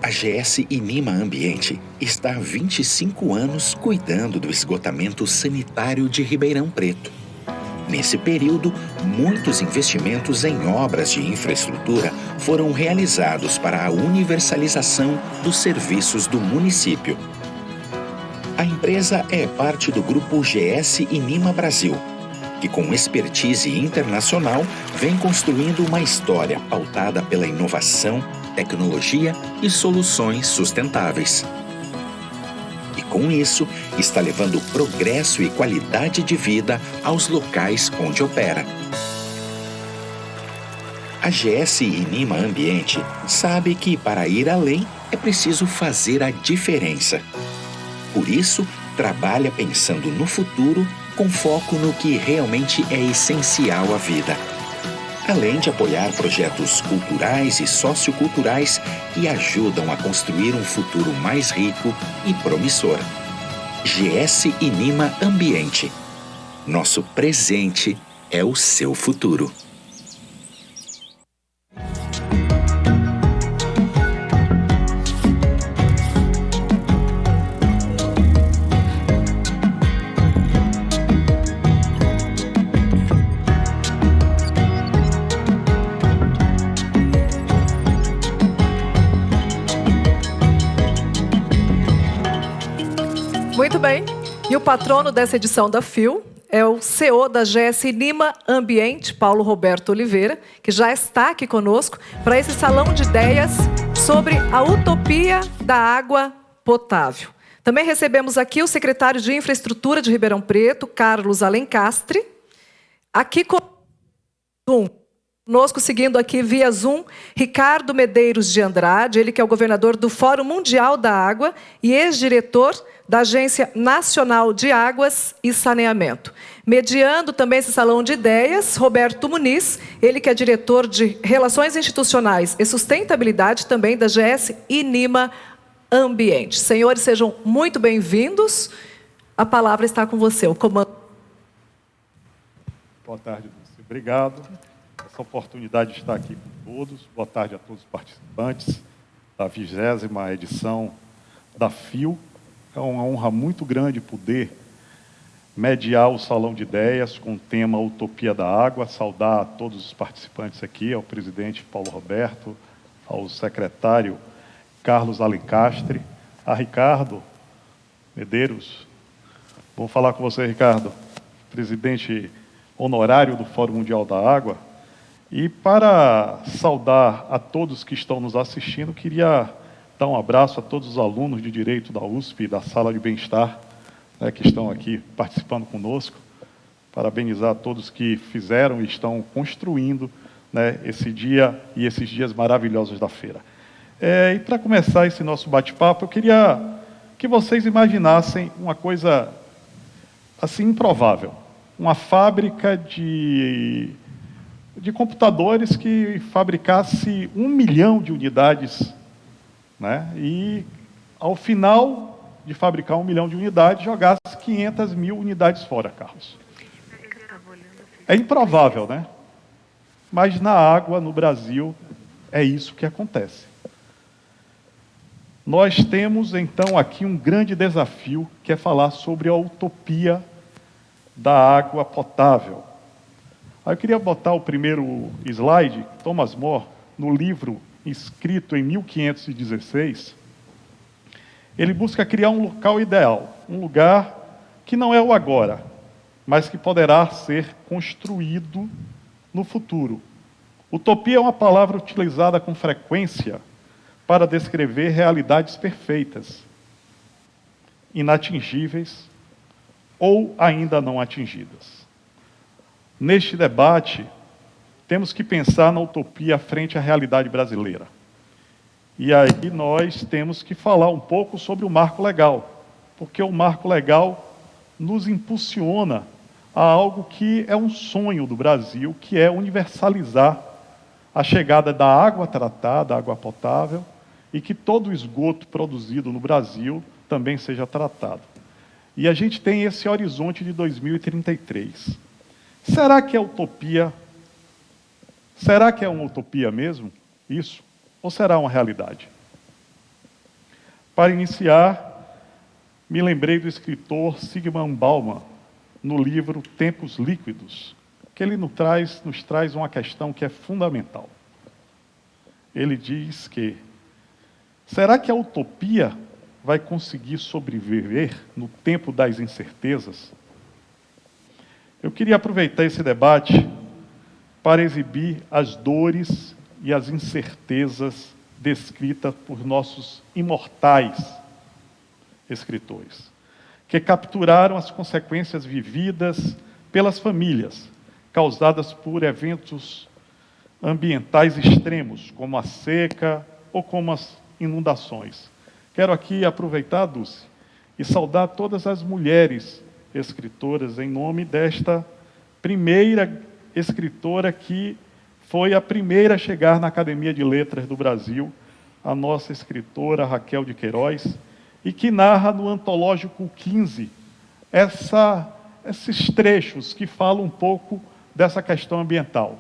A GS Inima Ambiente está há 25 anos cuidando do esgotamento sanitário de Ribeirão Preto. Nesse período, muitos investimentos em obras de infraestrutura foram realizados para a universalização dos serviços do município. A empresa é parte do grupo GS Inima Brasil, que com expertise internacional vem construindo uma história pautada pela inovação, tecnologia e soluções sustentáveis. E com isso, está levando progresso e qualidade de vida aos locais onde opera. A GS Inima Ambiente sabe que para ir além é preciso fazer a diferença. Por isso, trabalha pensando no futuro com foco no que realmente é essencial à vida. Além de apoiar projetos culturais e socioculturais que ajudam a construir um futuro mais rico e promissor. GS Inima Ambiente. Nosso presente é o seu futuro. Muito bem. E o patrono dessa edição da FIL é o CEO da GS Inima Ambiente, Paulo Roberto Oliveira, que já está aqui conosco para esse salão de ideias sobre a utopia da água potável. Também recebemos aqui o secretário de Infraestrutura de Ribeirão Preto, Carlos Alencastre. Aqui conosco, seguindo aqui via Zoom, Ricardo Medeiros de Andrade, ele que é o governador do Fórum Mundial da Água e ex-diretor da Agência Nacional de Águas e Saneamento. Mediando também esse salão de ideias, Roberto Muniz, ele que é diretor de Relações Institucionais e Sustentabilidade também da GS Inima Ambiente. Senhores, sejam muito bem-vindos. A palavra está com você, o comando. Boa tarde, Dulce. Obrigado. Essa oportunidade de estar aqui com todos. Boa tarde a todos os participantes da 20ª edição da FIL. É uma honra muito grande poder mediar o Salão de Ideias com o tema Utopia da Água. Saudar a todos os participantes aqui, ao presidente Paulo Roberto, ao secretário Carlos Alencastre, a Ricardo Medeiros. Vou falar com você, Ricardo, presidente honorário do Fórum Mundial da Água. E para saudar a todos que estão nos assistindo, queria dar um abraço a todos os alunos de Direito da USP e da Sala de Bem-Estar, né, que estão aqui participando conosco. Parabenizar a todos que fizeram e estão construindo, né, esse dia e esses dias maravilhosos da feira. E para começar esse nosso bate-papo, eu queria que vocês imaginassem uma coisa assim improvável. Uma fábrica de computadores que fabricasse 1 milhão de unidades, né? E, ao final de fabricar 1 milhão de unidades, jogasse 500 mil unidades fora, Carlos. É improvável, né? Mas na água, no Brasil, é isso que acontece. Nós temos, então, aqui um grande desafio, que é falar sobre a utopia da água potável. Aí eu queria botar o primeiro slide, Thomas More, no livro escrito em 1516, ele busca criar um local ideal, um lugar que não é o agora, mas que poderá ser construído no futuro. Utopia é uma palavra utilizada com frequência para descrever realidades perfeitas, inatingíveis ou ainda não atingidas. Neste debate, temos que pensar na utopia frente à realidade brasileira. E aí nós temos que falar um pouco sobre o marco legal, porque o marco legal nos impulsiona a algo que é um sonho do Brasil, que é universalizar a chegada da água tratada, água potável, e que todo o esgoto produzido no Brasil também seja tratado. E a gente tem esse horizonte de 2033. Será que é utopia? Será que é uma utopia mesmo, isso? Ou será uma realidade? Para iniciar, me lembrei do escritor Zygmunt Bauman, no livro Tempos Líquidos, que ele nos traz uma questão que é fundamental. Ele diz que, será que a utopia vai conseguir sobreviver no tempo das incertezas? Eu queria aproveitar esse debate para exibir as dores e as incertezas descritas por nossos imortais escritores, que capturaram as consequências vividas pelas famílias, causadas por eventos ambientais extremos, como a seca ou como as inundações. Quero aqui aproveitar, Dulce, e saudar todas as mulheres escritoras em nome desta primeira escritora que foi a primeira a chegar na Academia de Letras do Brasil, a nossa escritora Raquel de Queiroz, e que narra no Antológico 15 esses trechos que falam um pouco dessa questão ambiental.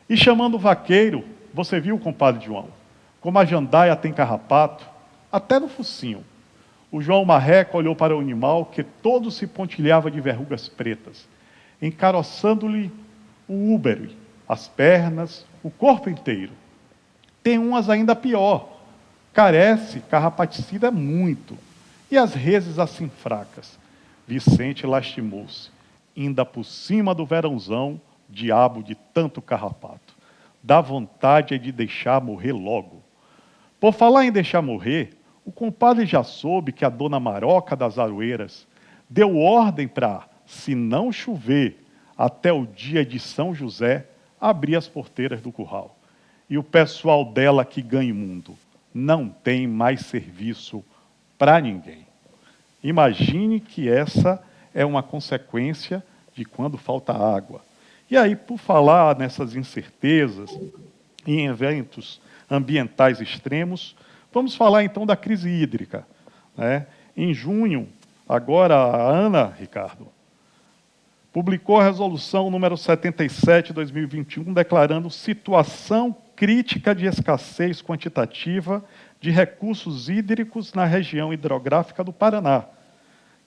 E chamando o vaqueiro, você viu, compadre João, como a jandaia tem carrapato, até no focinho. O João Marreco olhou para o animal que todo se pontilhava de verrugas pretas, encaroçando-lhe o úbere, as pernas, o corpo inteiro. Tem umas ainda pior, carece, carrapaticida muito, e as reses assim fracas. Vicente lastimou-se, ainda por cima do verãozão, diabo de tanto carrapato. Dá vontade de deixar morrer logo. Por falar em deixar morrer, o compadre já soube que a dona Maroca das Aroeiras deu ordem para, se não chover, até o dia de São José, abrir as porteiras do curral. E o pessoal dela que ganha o mundo não tem mais serviço para ninguém. Imagine que essa é uma consequência de quando falta água. E aí, por falar nessas incertezas e em eventos ambientais extremos, vamos falar então da crise hídrica, né? Em junho, agora a Ana, Ricardo, publicou a resolução número 77 de 2021, declarando situação crítica de escassez quantitativa de recursos hídricos na região hidrográfica do Paraná,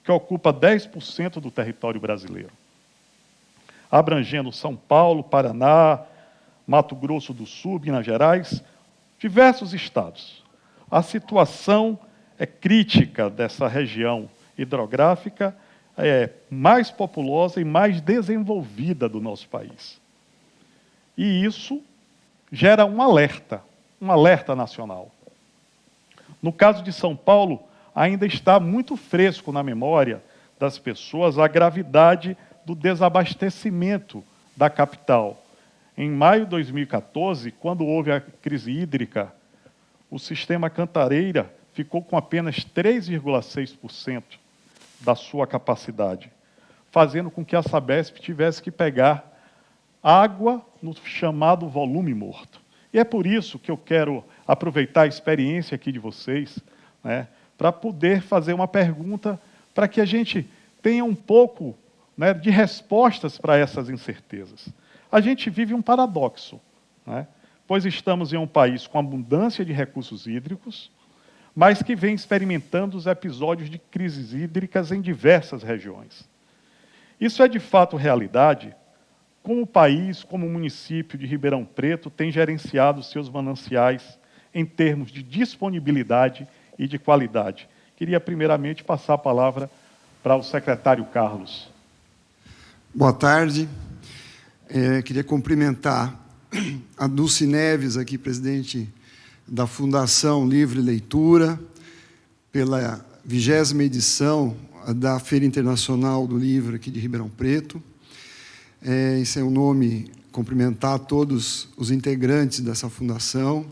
que ocupa 10% do território brasileiro, abrangendo São Paulo, Paraná, Mato Grosso do Sul, Minas Gerais, diversos estados. A situação é crítica dessa região hidrográfica, é mais populosa e mais desenvolvida do nosso país. E isso gera um alerta nacional. No caso de São Paulo, ainda está muito fresco na memória das pessoas a gravidade do desabastecimento da capital. Em maio de 2014, quando houve a crise hídrica, o sistema Cantareira ficou com apenas 3,6% da sua capacidade, fazendo com que a Sabesp tivesse que pegar água no chamado volume morto. E é por isso que eu quero aproveitar a experiência aqui de vocês, né, para poder fazer uma pergunta, para que a gente tenha um pouco, né, de respostas para essas incertezas. A gente vive um paradoxo, né, pois estamos em um país com abundância de recursos hídricos, mas que vem experimentando os episódios de crises hídricas em diversas regiões. Isso é de fato realidade, como o país, como o município de Ribeirão Preto tem gerenciado seus mananciais em termos de disponibilidade e de qualidade. Queria primeiramente passar a palavra para o secretário Carlos. Boa tarde. Queria cumprimentar a Dulce Neves, aqui presidente da Fundação Livre Leitura, pela 20ª edição da Feira Internacional do Livro aqui de Ribeirão Preto. Em seu nome, cumprimentar todos os integrantes dessa fundação,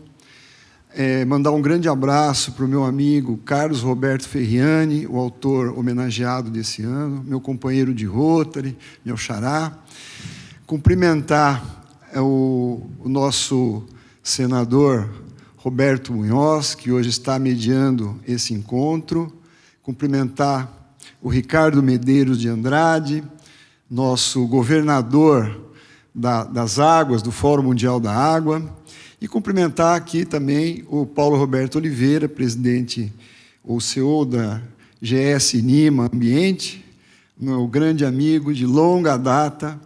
mandar um grande abraço para o meu amigo Carlos Roberto Ferriani, o autor homenageado desse ano, meu companheiro de Rotary, meu xará. Cumprimentar o nosso senador Roberto Munhoz, que hoje está mediando esse encontro. Cumprimentar o Ricardo Medeiros de Andrade, nosso governador das águas, do Fórum Mundial da Água, e cumprimentar aqui também o Paulo Roberto Oliveira, presidente o CEO da GS Nima Ambiente, meu grande amigo de longa data.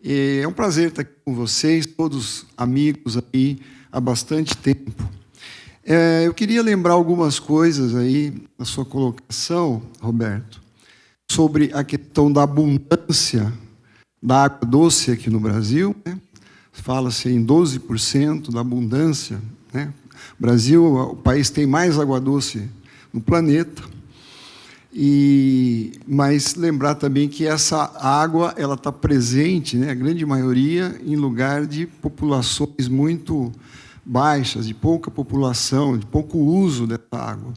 E é um prazer estar aqui com vocês, todos amigos aí há bastante tempo. Eu queria lembrar algumas coisas aí na sua colocação, Roberto, sobre a questão da abundância da água doce aqui no Brasil, né? Fala-se em 12% da abundância, né? O Brasil, o país tem mais água doce no planeta. Mas lembrar também que essa água ela está presente, né, a grande maioria, em lugar de populações muito baixas, de pouca população, de pouco uso dessa água.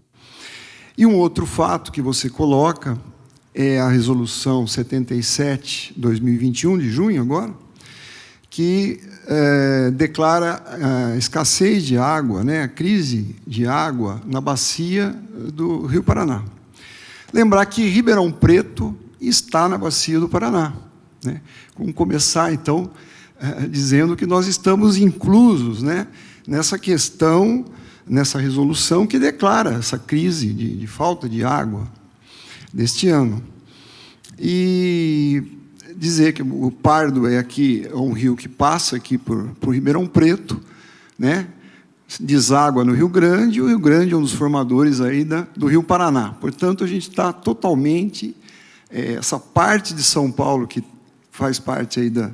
E um outro fato que você coloca é a Resolução 77/2021, de junho agora, que declara a escassez de água, né, a crise de água na bacia do Rio Paraná. Lembrar que Ribeirão Preto está na bacia do Paraná, né? Vamos começar, então, dizendo que nós estamos inclusos, né, nessa questão, nessa resolução que declara essa crise de falta de água deste ano. E dizer que o Pardo é um rio que passa aqui por Ribeirão Preto, né? Deságua no Rio Grande, e o Rio Grande é um dos formadores aí do Rio Paraná. Portanto, a gente está totalmente... essa parte de São Paulo, que faz parte aí da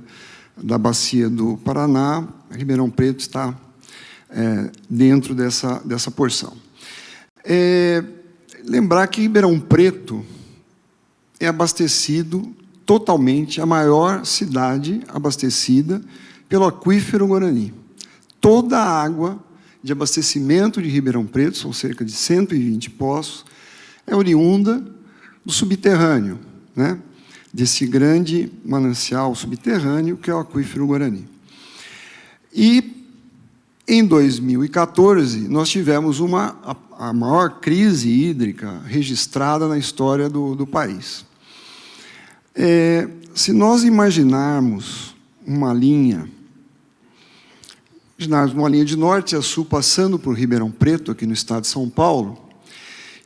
bacia do Paraná, Ribeirão Preto está dentro dessa porção. Lembrar que Ribeirão Preto é abastecido totalmente, a maior cidade abastecida pelo aquífero Guarani. Toda a água de abastecimento de Ribeirão Preto, são cerca de 120 poços, é oriunda do subterrâneo, né? Desse grande manancial subterrâneo que é o aquífero Guarani. E, em 2014, nós tivemos a maior crise hídrica registrada na história do país. Se nós imaginarmos uma linha de norte a sul, passando por Ribeirão Preto, aqui no estado de São Paulo,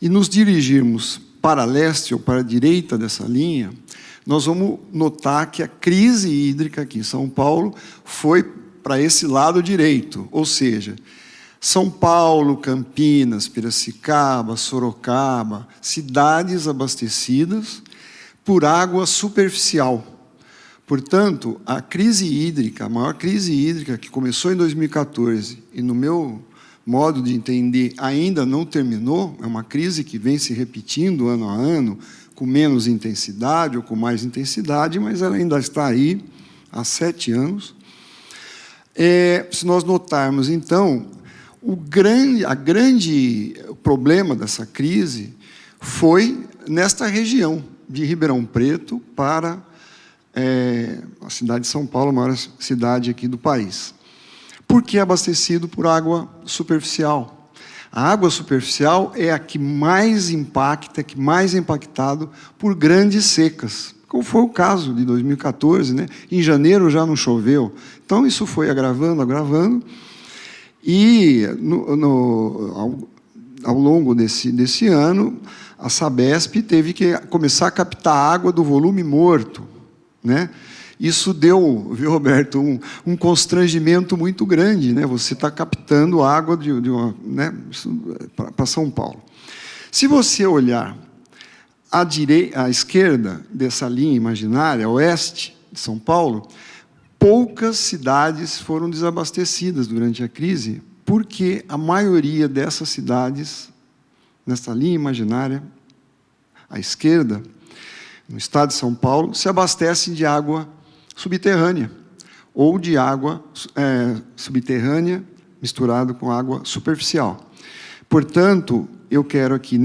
e nos dirigirmos para leste ou para a direita dessa linha, nós vamos notar que a crise hídrica aqui em São Paulo foi para esse lado direito, ou seja, São Paulo, Campinas, Piracicaba, Sorocaba, cidades abastecidas por água superficial. Portanto, a crise hídrica, a maior crise hídrica que começou em 2014 e, no meu modo de entender, ainda não terminou, é uma crise que vem se repetindo ano a ano, com menos intensidade ou com mais intensidade, mas ela ainda está aí há 7 anos. Se nós notarmos, então, o grande problema dessa crise foi nesta região de Ribeirão Preto para a cidade de São Paulo, a maior cidade aqui do país. Porque é abastecido por água superficial. A água superficial é a que mais impacta, que mais é impactado por grandes secas, como foi o caso de 2014, né? Em janeiro já não choveu. Então, isso foi agravando, e ao longo desse ano, a Sabesp teve que começar a captar água do volume morto, né? Isso deu, viu, Roberto, um constrangimento muito grande, né? Você está captando água né, para São Paulo. Se você olhar à esquerda dessa linha imaginária, oeste de São Paulo, poucas cidades foram desabastecidas durante a crise, porque a maioria dessas cidades, nessa linha imaginária, à esquerda, no estado de São Paulo, se abastecem de água subterrânea, ou de água subterrânea misturada com água superficial. Portanto, eu quero aqui,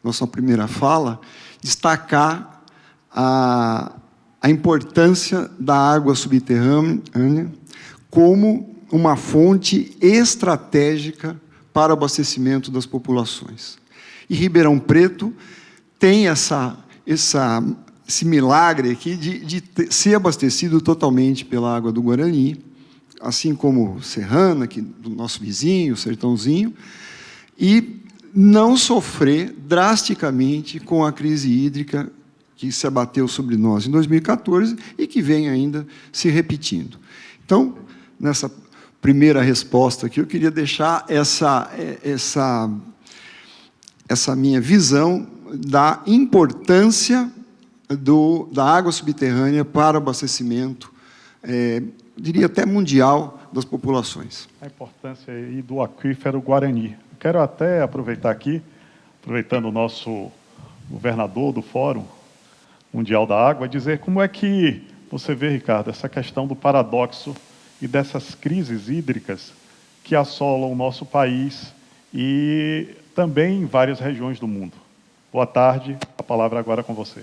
nossa primeira fala, destacar a importância da água subterrânea como uma fonte estratégica para o abastecimento das populações. E Ribeirão Preto tem esse milagre aqui de ser abastecido totalmente pela água do Guarani, assim como Serrana, aqui do nosso vizinho, Sertãozinho, e não sofrer drasticamente com a crise hídrica que se abateu sobre nós em 2014 e que vem ainda se repetindo. Então, nessa primeira resposta aqui, eu queria deixar essa minha visão da importância da água subterrânea para o abastecimento, diria até mundial, das populações. A importância aí do aquífero Guarani. Quero até aproveitar aqui, aproveitando o nosso governador do Fórum Mundial da Água, dizer como é que você vê, Ricardo, essa questão do paradoxo e dessas crises hídricas que assolam o nosso país e também em várias regiões do mundo. Boa tarde, a palavra agora é com você.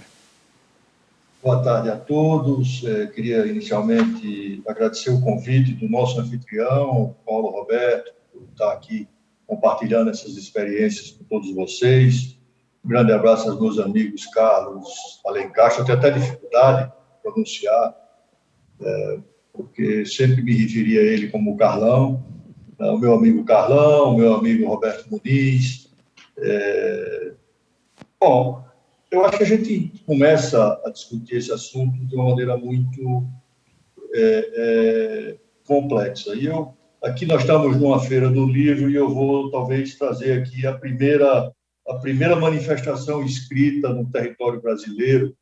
Boa tarde a todos. Queria inicialmente agradecer o convite do nosso anfitrião, Paulo Roberto, por estar aqui compartilhando essas experiências com todos vocês. Um grande abraço aos meus amigos Carlos Alencastro. Eu tenho até dificuldade de pronunciar, porque sempre me referi a ele como Carlão. O meu amigo Carlão, o meu amigo Roberto Muniz. Bom, eu acho que a gente começa a discutir esse assunto de uma maneira muito complexa. E aqui nós estamos numa feira do livro e eu vou talvez trazer aqui a primeira manifestação escrita no território brasileiro,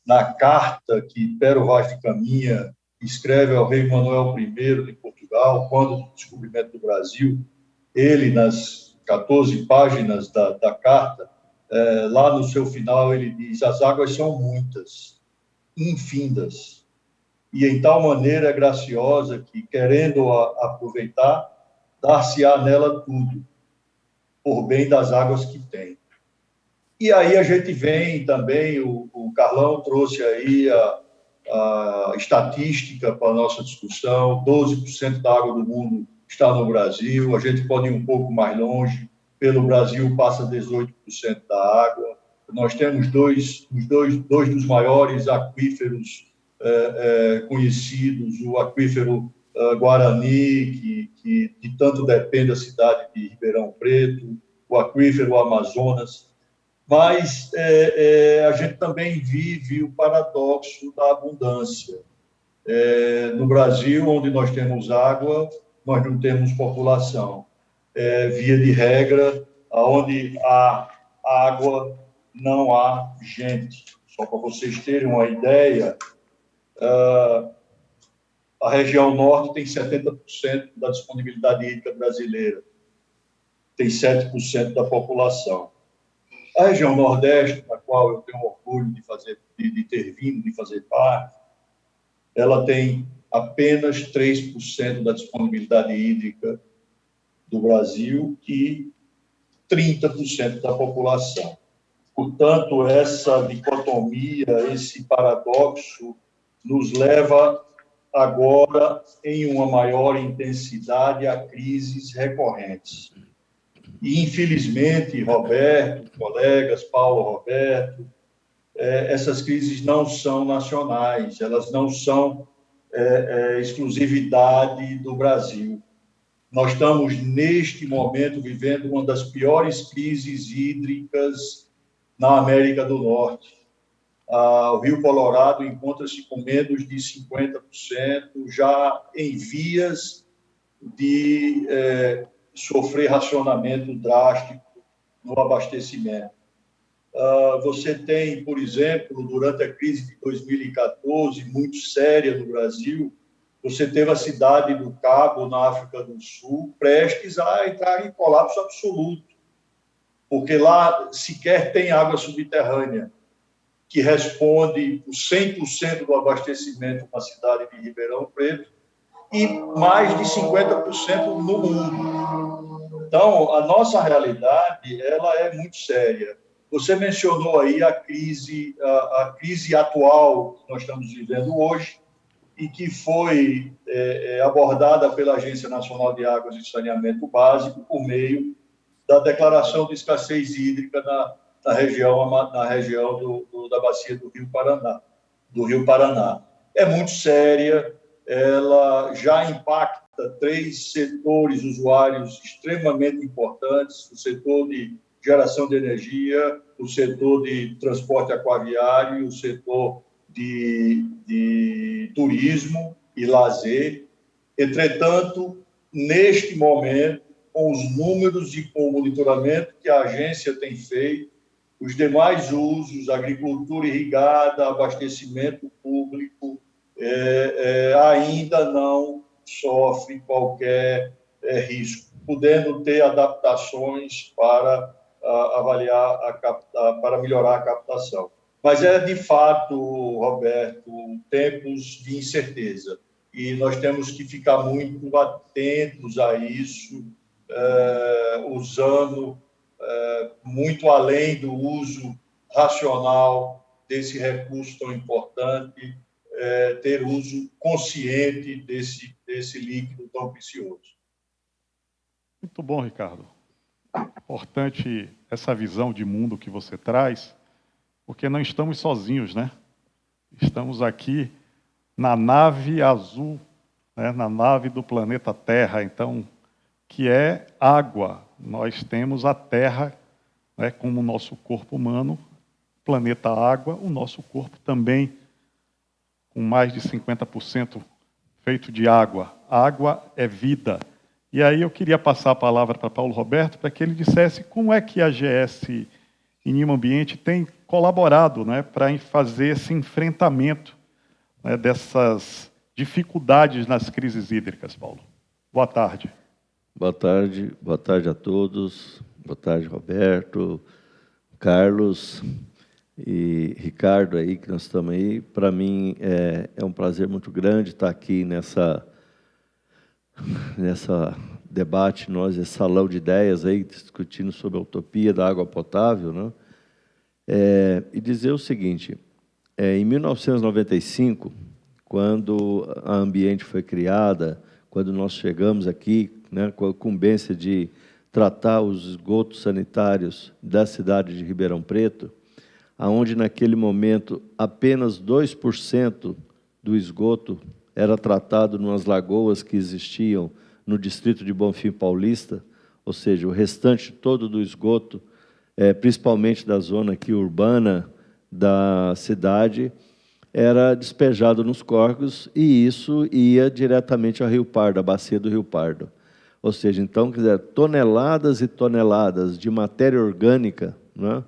na carta que Pero Vaz de Caminha escreve ao rei Manuel I de Portugal, quando do descobrimento do Brasil. Ele, nas 14 páginas da carta, lá no seu final, ele diz: as águas são muitas, infindas, e em tal maneira graciosa que, querendo aproveitar, dar-se-á nela tudo, por bem das águas que tem. E aí a gente vem também, o Carlão trouxe aí a estatística para a nossa discussão: 12% da água do mundo está no Brasil, a gente pode ir um pouco mais longe. Pelo Brasil passa 18% da água. Nós temos dois dos maiores aquíferos conhecidos, o aquífero Guarani, que de tanto depende da cidade de Ribeirão Preto, o aquífero Amazonas. Mas a gente também vive o paradoxo da abundância. No Brasil, onde nós temos água, nós não temos população. Via de regra, onde há água, não há gente. Só para vocês terem uma ideia, a região norte tem 70% da disponibilidade hídrica brasileira, tem 7% da população. A região nordeste, da qual eu tenho orgulho de ter vindo, de fazer parte, ela tem apenas 3% da disponibilidade hídrica do Brasil e 30% da população. Portanto, essa dicotomia, esse paradoxo, nos leva agora, em uma maior intensidade, a crises recorrentes. E, infelizmente, Roberto, colegas, Paulo, Roberto, essas crises não são nacionais, elas não são exclusividade do Brasil. Nós estamos, neste momento, vivendo uma das piores crises hídricas na América do Norte. O Rio Colorado encontra-se com menos de 50%, já em vias de sofrer racionamento drástico no abastecimento. Você tem, por exemplo, durante a crise de 2014, muito séria no Brasil, você teve a cidade do Cabo, na África do Sul, prestes a entrar em colapso absoluto, porque lá sequer tem água subterrânea, que responde por 100% do abastecimento na cidade de Ribeirão Preto e mais de 50% no mundo. Então, a nossa realidade ela é muito séria. Você mencionou aí a crise atual que nós estamos vivendo hoje, e que foi abordada pela Agência Nacional de Águas e Saneamento Básico por meio da declaração de escassez hídrica na região da bacia do Rio Paraná. É muito séria, ela já impacta 3 setores usuários extremamente importantes: o setor de geração de energia, o setor de transporte aquaviário e o setor de turismo e lazer. Entretanto, neste momento, com os números e com o monitoramento que a agência tem feito, os demais usos, agricultura irrigada, abastecimento público, ainda não sofre qualquer risco, podendo ter adaptações para avaliar, para melhorar a captação. Mas de fato, Roberto, tempos de incerteza. E nós temos que ficar muito atentos a isso, usando muito além do uso racional desse recurso tão importante, ter uso consciente desse líquido tão precioso. Muito bom, Ricardo. Importante essa visão de mundo que você traz, porque não estamos sozinhos, né? Estamos aqui na nave azul, né? Na nave do planeta Terra, então, que é água. Nós temos a Terra, né, como o nosso corpo humano, planeta água, o nosso corpo também, com mais de 50% feito de água. Água é vida. E aí eu queria passar a palavra para Paulo Roberto, para que ele dissesse como é que a GS Inima Ambiente tem colaborado, né, para fazer esse enfrentamento, né, dessas dificuldades nas crises hídricas, Paulo. Boa tarde. Boa tarde a todos. Boa tarde, Roberto, Carlos e Ricardo aí, que nós estamos aí. Para mim é um prazer muito grande estar aqui nessa debate, esse salão de ideias aí, discutindo sobre a utopia da água potável, né? E dizer o seguinte, em 1995, quando a Ambiente foi criada, quando nós chegamos aqui, né, com a incumbência de tratar os esgotos sanitários da cidade de Ribeirão Preto, aonde naquele momento apenas 2% do esgoto era tratado nas lagoas que existiam no distrito de Bonfim Paulista, ou seja, o restante todo do esgoto, principalmente da zona aqui urbana da cidade, era despejado nos córregos e isso ia diretamente ao Rio Pardo, a bacia do Rio Pardo. Ou seja, então, quer dizer, toneladas e toneladas de matéria orgânica, né,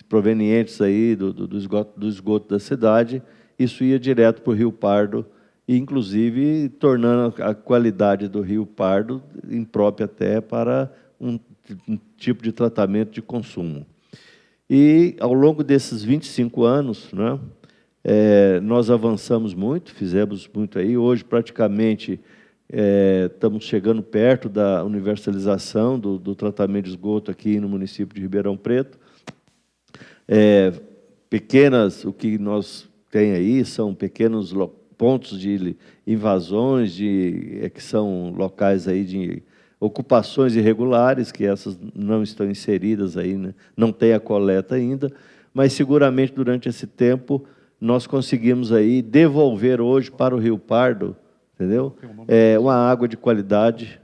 provenientes aí do esgoto da cidade, isso ia direto para o Rio Pardo, inclusive tornando a qualidade do Rio Pardo imprópria até para um tipo de tratamento de consumo. E, ao longo desses 25 anos, né, nós avançamos muito, fizemos muito aí. Hoje, praticamente, estamos chegando perto da universalização do tratamento de esgoto aqui no município de Ribeirão Preto. O que nós tem aí são pequenos pontos de invasões, que são locais aí de ocupações irregulares, que essas não estão inseridas aí, né? Não tem a coleta ainda, mas seguramente durante esse tempo nós conseguimos aí devolver hoje para o Rio Pardo, entendeu? Uma água de qualidade,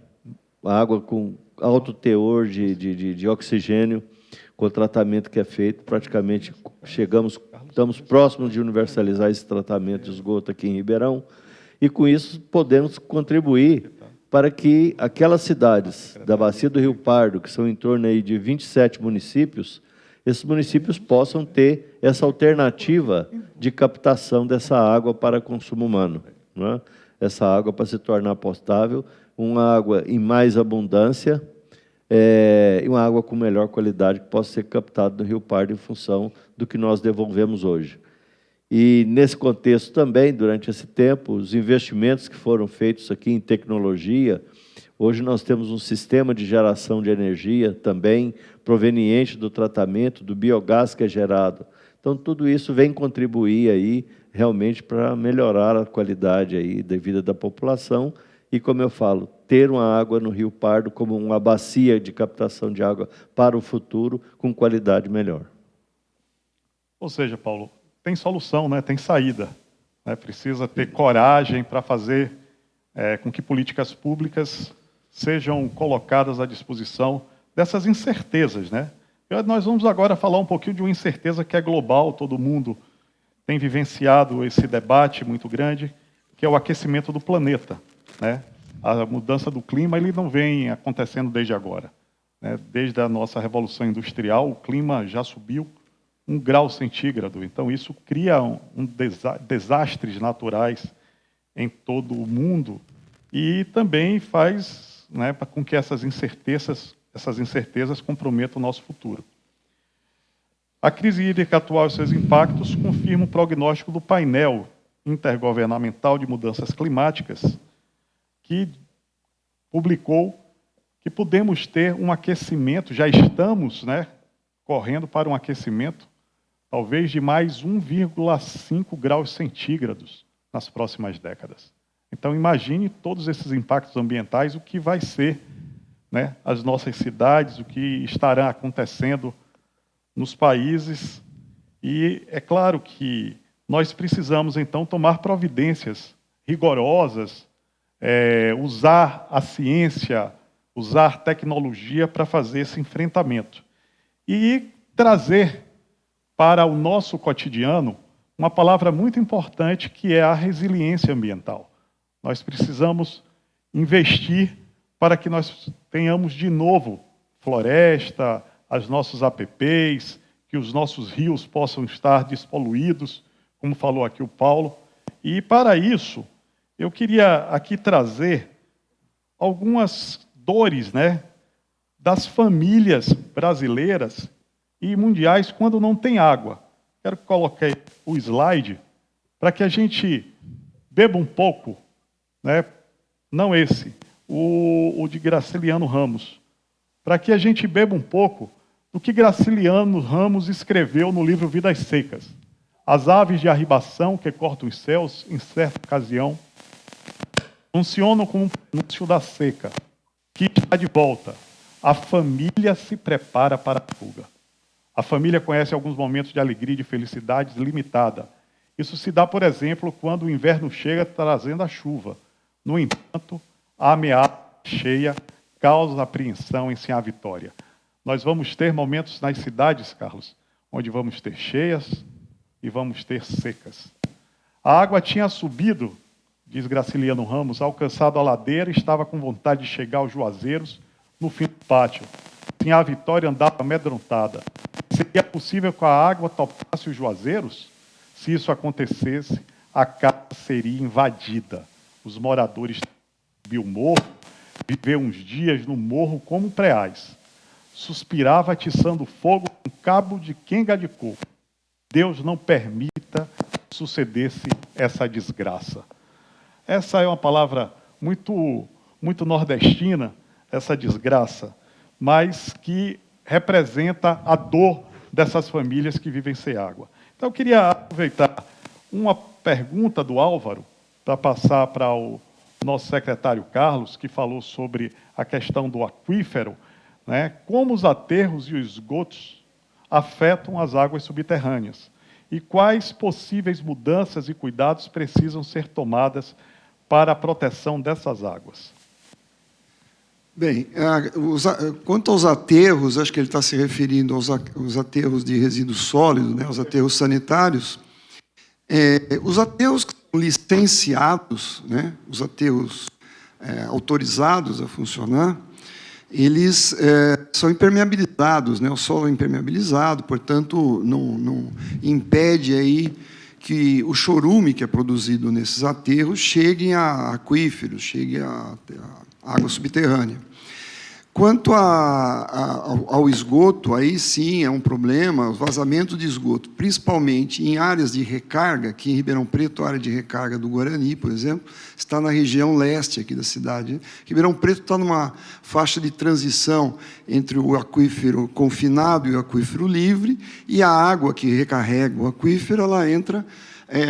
uma água com alto teor de oxigênio, com o tratamento que é feito, praticamente estamos próximos de universalizar esse tratamento de esgoto aqui em Ribeirão, e com isso podemos contribuir para que aquelas cidades da bacia do Rio Pardo, que são em torno aí de 27 municípios, esses municípios possam ter essa alternativa de captação dessa água para consumo humano, né? Essa água para se tornar potável, uma água em mais abundância, e uma água com melhor qualidade que possa ser captada no Rio Pardo em função do que nós devolvemos hoje. E, nesse contexto também, durante esse tempo, os investimentos que foram feitos aqui em tecnologia, hoje nós temos um sistema de geração de energia também proveniente do tratamento do biogás que é gerado. Então, tudo isso vem contribuir aí realmente para melhorar a qualidade aí da vida da população e, como eu falo, ter uma água no Rio Pardo como uma bacia de captação de água para o futuro com qualidade melhor. Ou seja, Paulo, tem solução, né? Tem saída. né? Precisa ter coragem para fazer com que políticas públicas sejam colocadas à disposição dessas incertezas, né? Nós vamos agora falar um pouquinho de uma incerteza que é global, todo mundo tem vivenciado esse debate muito grande, que é o aquecimento do planeta, né? A mudança do clima ele não vem acontecendo desde agora, né? Desde a nossa Revolução Industrial, o clima já subiu 1 grau centígrado. Então, isso cria desastres naturais em todo o mundo e também faz, né, com que essas incertezas comprometam o nosso futuro. A crise hídrica atual e seus impactos confirmam o prognóstico do painel intergovernamental de mudanças climáticas, que publicou que podemos ter um aquecimento, já estamos, né, correndo para um aquecimento, talvez de mais 1,5 graus centígrados nas próximas décadas. Então, imagine todos esses impactos ambientais, o que vai ser, né, as nossas cidades, o que estará acontecendo nos países. E é claro que nós precisamos, então, tomar providências rigorosas, usar a ciência, usar tecnologia para fazer esse enfrentamento. E trazer para o nosso cotidiano uma palavra muito importante, que é a resiliência ambiental. Nós precisamos investir para que nós tenhamos de novo floresta, os nossos APPs, que os nossos rios possam estar despoluídos, como falou aqui o Paulo. E, para isso, eu queria aqui trazer algumas dores, né, das famílias brasileiras e mundiais quando não tem água. Quero que coloque o slide para que a gente beba um pouco, né, não esse, o de Graciliano Ramos, para que a gente beba um pouco do que Graciliano Ramos escreveu no livro Vidas Secas. As aves de arribação que cortam os céus, em certa ocasião, funcionam como um prenúncio da seca, que está de volta. A família se prepara para a fuga. A família conhece alguns momentos de alegria e de felicidade limitada. Isso se dá, por exemplo, quando o inverno chega trazendo a chuva. No entanto, a ameaça cheia causa apreensão em sem a vitória. Nós vamos ter momentos nas cidades, Carlos, onde vamos ter cheias e vamos ter secas. A água tinha subido, diz Graciliano Ramos, alcançado a ladeira e estava com vontade de chegar aos juazeiros no fim do pátio. Sem a vitória andava amedrontada. Seria possível que a água topasse os juazeiros? Se isso acontecesse, a casa seria invadida. Os moradores subiam o morro, viver uns dias no morro como preais. Suspirava atiçando fogo com cabo de quenga de coco. Deus não permita que sucedesse essa desgraça. Essa é uma palavra muito, muito nordestina, essa desgraça, mas que representa a dor dessas famílias que vivem sem água. Então, eu queria aproveitar uma pergunta do Álvaro para passar para o nosso secretário Carlos, que falou sobre a questão do aquífero, né? Como os aterros e os esgotos afetam as águas subterrâneas e quais possíveis mudanças e cuidados precisam ser tomadas para a proteção dessas águas. Bem, quanto aos aterros, acho que ele está se referindo aos aterros de resíduos sólidos, né, os aterros sanitários. Os aterros que são licenciados, né, os aterros autorizados a funcionar, eles são impermeabilizados, né, o solo é impermeabilizado, portanto, não impede aí que o chorume que é produzido nesses aterros chegue a aquíferos, chegue a água subterrânea. Quanto ao esgoto, aí sim é um problema, o vazamento de esgoto, principalmente em áreas de recarga, aqui em Ribeirão Preto, a área de recarga do Guarani, por exemplo, está na região leste aqui da cidade. Ribeirão Preto está numa faixa de transição entre o aquífero confinado e o aquífero livre, e a água que recarrega o aquífero, ela entra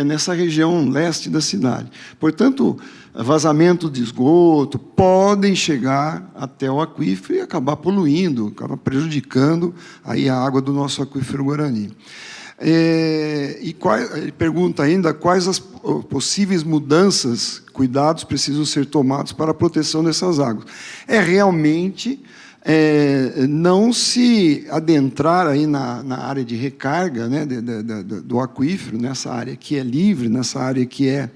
nessa região leste da cidade. Portanto, vazamento de esgoto podem chegar até o aquífero e acabar poluindo, acabar prejudicando aí a água do nosso aquífero Guarani. Ele pergunta ainda quais as possíveis mudanças, cuidados precisam ser tomados para a proteção dessas águas. Realmente não se adentrar aí na área de recarga, né, do aquífero, nessa área que é livre, nessa área que é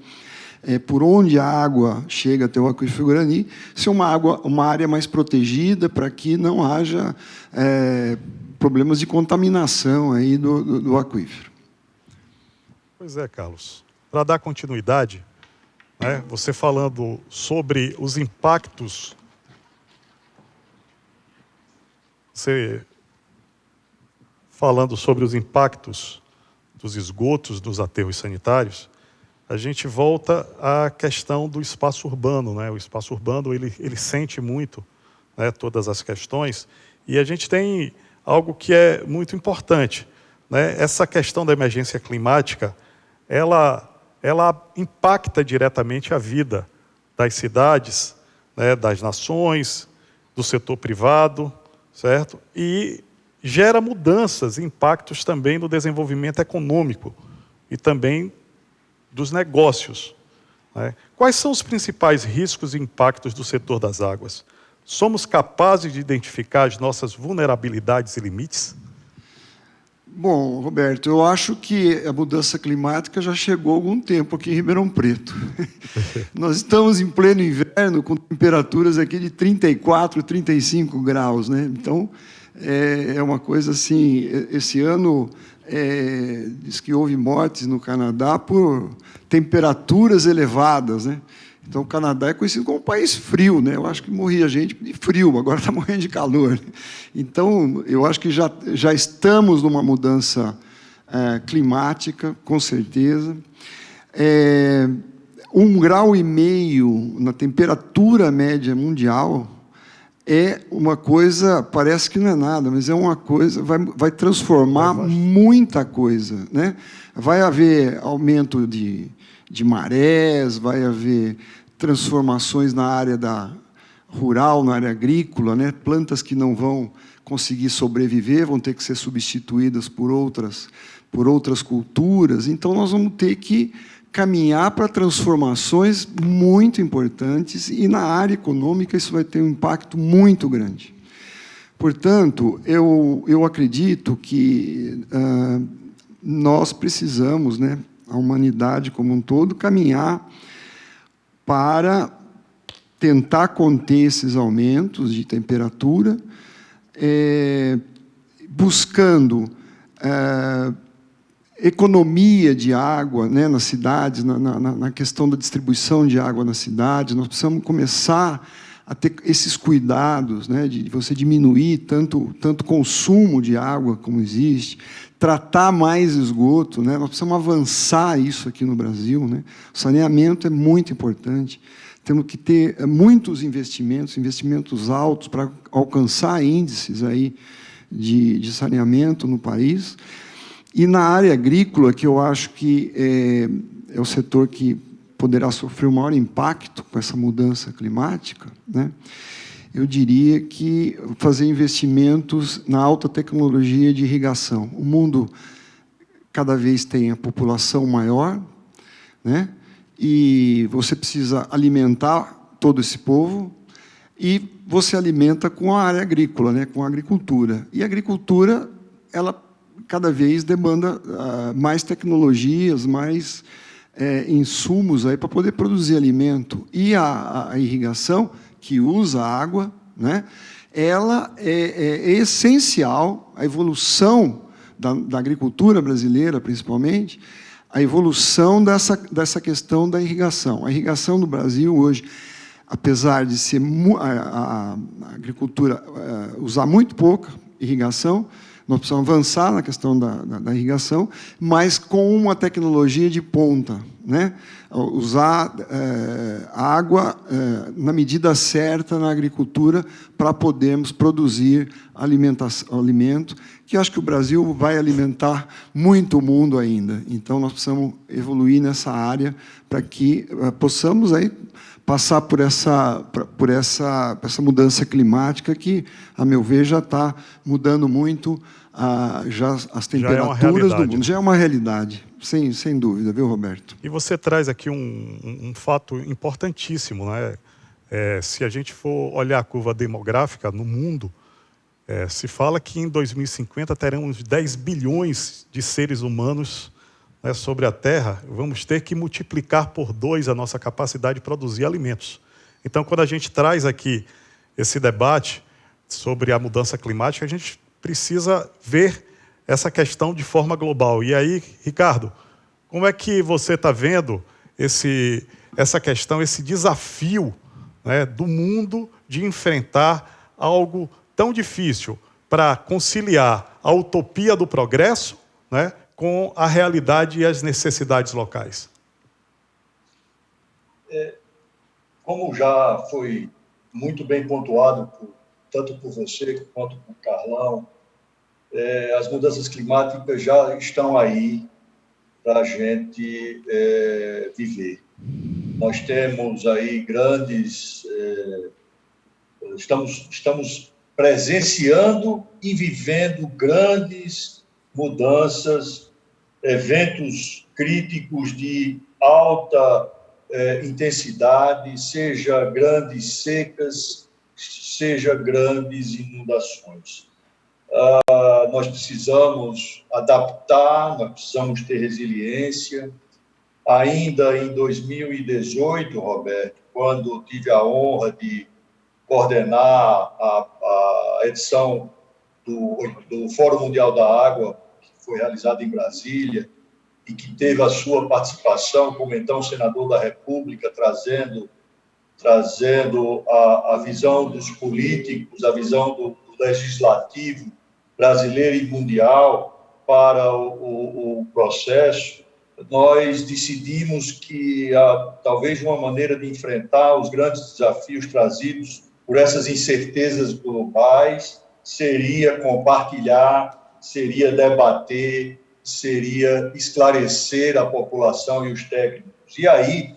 por onde a água chega até o aquífero Guarani, ser uma área mais protegida para que não haja problemas de contaminação aí do aquífero. Pois é, Carlos. Para dar continuidade, né, você falando sobre os impactos, dos esgotos dos aterros sanitários, a gente volta à questão do espaço urbano, né? O espaço urbano ele sente muito, né, todas as questões, e a gente tem algo que é muito importante, né? Essa questão da emergência climática, ela impacta diretamente a vida das cidades, né, das nações, do setor privado, certo? E gera mudanças, impactos também no desenvolvimento econômico e também dos negócios, né? Quais são os principais riscos e impactos do setor das águas? Somos capazes de identificar as nossas vulnerabilidades e limites? Bom, Roberto, eu acho que a mudança climática já chegou há algum tempo aqui em Ribeirão Preto. Nós estamos em pleno inverno, com temperaturas aqui de 34, 35 graus, né? Então, é uma coisa assim, esse ano diz que houve mortes no Canadá por temperaturas elevadas, né? Então, o Canadá é conhecido como um país frio, né? Eu acho que morria gente de frio, agora está morrendo de calor. Então, eu acho que já estamos numa mudança climática, com certeza. 1,5 grau na temperatura média mundial é uma coisa, parece que não é nada, mas é uma coisa, vai transformar muita coisa, né? Vai haver aumento de marés, vai haver transformações na área rural, na área agrícola, né? Plantas que não vão conseguir sobreviver, vão ter que ser substituídas por outras culturas. Então, nós vamos ter que caminhar para transformações muito importantes e, na área econômica, isso vai ter um impacto muito grande. Portanto, eu acredito que nós precisamos, né, a humanidade como um todo, caminhar para tentar conter esses aumentos de temperatura, buscando economia de água, né, nas cidades, na questão da distribuição de água nas cidades. Nós precisamos começar a ter esses cuidados, né, de você diminuir tanto consumo de água como existe, tratar mais esgoto, né? Nós precisamos avançar isso aqui no Brasil, né? O saneamento é muito importante. Temos que ter muitos investimentos altos para alcançar índices aí de saneamento no país. E na área agrícola, que eu acho que é o setor que poderá sofrer o maior impacto com essa mudança climática, né? Eu diria que fazer investimentos na alta tecnologia de irrigação. O mundo cada vez tem a população maior, né? E você precisa alimentar todo esse povo, e você alimenta com a área agrícola, né? Com a agricultura. E a agricultura, ela cada vez demanda mais tecnologias, mais insumos aí para poder produzir alimento. E a irrigação, que usa água, né, ela é essencial. A evolução da agricultura brasileira, principalmente, a evolução dessa questão da irrigação. A irrigação no Brasil hoje, apesar de ser a agricultura usar muito pouca irrigação, nós precisamos avançar na questão da irrigação, mas com uma tecnologia de ponta, né? usar a água na medida certa na agricultura para podermos produzir alimento, que eu acho que o Brasil vai alimentar muito o mundo ainda. Então, nós precisamos evoluir nessa área para que possamos aí passar por essa mudança climática que, a meu ver, já está mudando muito já as temperaturas do mundo. Já é uma realidade, sem dúvida, viu, Roberto? E você traz aqui um fato importantíssimo, né? Se a gente for olhar a curva demográfica no mundo, se fala que em 2050 teremos 10 bilhões de seres humanos, né, sobre a Terra. Vamos ter que multiplicar por 2 a nossa capacidade de produzir alimentos. Então, quando a gente traz aqui esse debate sobre a mudança climática, a gente precisa ver essa questão de forma global. E aí, Ricardo, como é que você está vendo essa questão, esse desafio, né, do mundo de enfrentar algo tão difícil para conciliar a utopia do progresso, né, com a realidade e as necessidades locais? Como já foi muito bem pontuado, tanto por você quanto por Carlão, as mudanças climáticas já estão aí para a gente viver. Nós temos aí estamos presenciando e vivendo grandes mudanças, eventos críticos de alta intensidade, seja grandes secas, seja grandes inundações. Nós precisamos adaptar, nós precisamos ter resiliência. Ainda em 2018, Roberto, quando tive a honra de coordenar a edição do Fórum Mundial da Água, que foi realizado em Brasília, e que teve a sua participação como então senador da República, trazendo a visão dos políticos, a visão do legislativo brasileiro e mundial para o processo, nós decidimos que talvez uma maneira de enfrentar os grandes desafios trazidos por essas incertezas globais seria compartilhar, seria debater, seria esclarecer a população e os técnicos. E aí,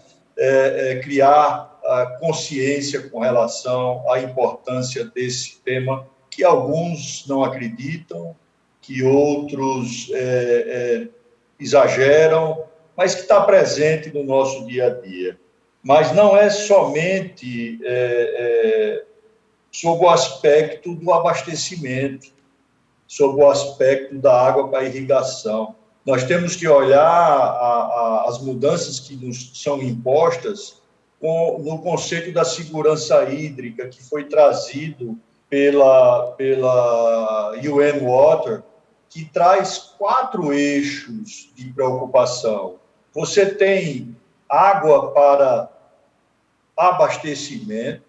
criar consciência com relação à importância desse tema, que alguns não acreditam, que outros exageram, mas que está presente no nosso dia a dia. Mas não é somente sob o aspecto do abastecimento, sob o aspecto da água para irrigação. Nós temos que olhar as mudanças que nos são impostas no conceito da segurança hídrica, que foi trazido pela UN Water, que traz 4 eixos de preocupação. Você tem água para abastecimento,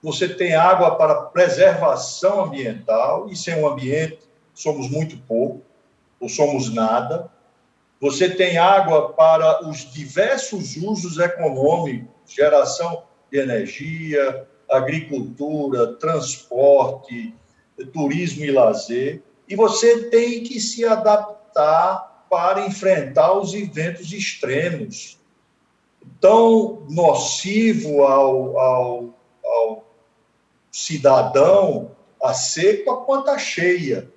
você tem água para preservação ambiental, e sem o ambiente somos muito pouco, ou somos nada. Você tem água para os diversos usos econômicos, geração de energia, agricultura, transporte, turismo e lazer, e você tem que se adaptar para enfrentar os eventos extremos, tão nocivo ao cidadão a seca quanto a cheia.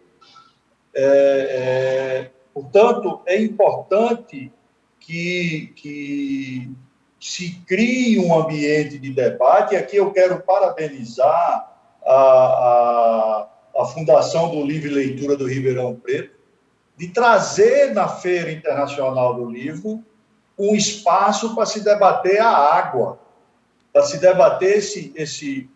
Portanto, é importante que se crie um ambiente de debate, e aqui eu quero parabenizar a Fundação do Livro e Leitura do Ribeirão Preto, de trazer na Feira Internacional do Livro um espaço para se debater a água, para se debater esse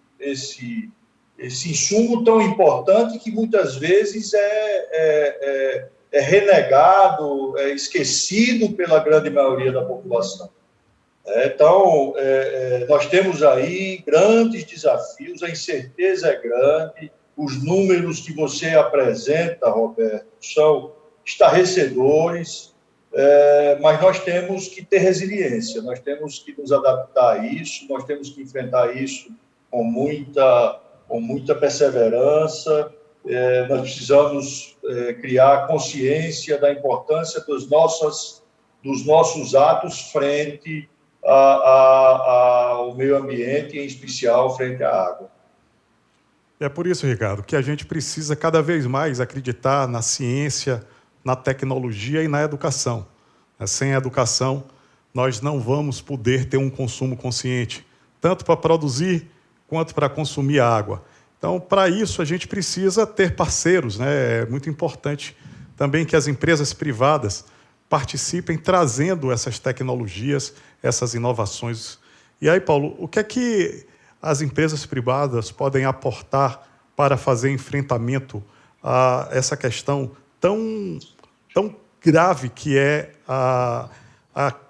insumo tão importante que muitas vezes é renegado, é esquecido pela grande maioria da população. Então, nós temos aí grandes desafios, a incerteza é grande, os números que você apresenta, Roberto, são estarrecedores. mas nós temos que ter resiliência, nós temos que nos adaptar a isso, nós temos que enfrentar isso com muita perseverança. Nós precisamos criar consciência da importância dos nossos atos frente ao meio ambiente, em especial frente à água. É por isso, Ricardo, que a gente precisa cada vez mais acreditar na ciência, na tecnologia e na educação. Sem a educação, nós não vamos poder ter um consumo consciente, tanto para produzir quanto para consumir a água. Então, para isso, a gente precisa ter parceiros, né? É muito importante também que as empresas privadas participem trazendo essas tecnologias, essas inovações. E aí, Paulo, o que é que as empresas privadas podem aportar para fazer enfrentamento a essa questão tão grave que é a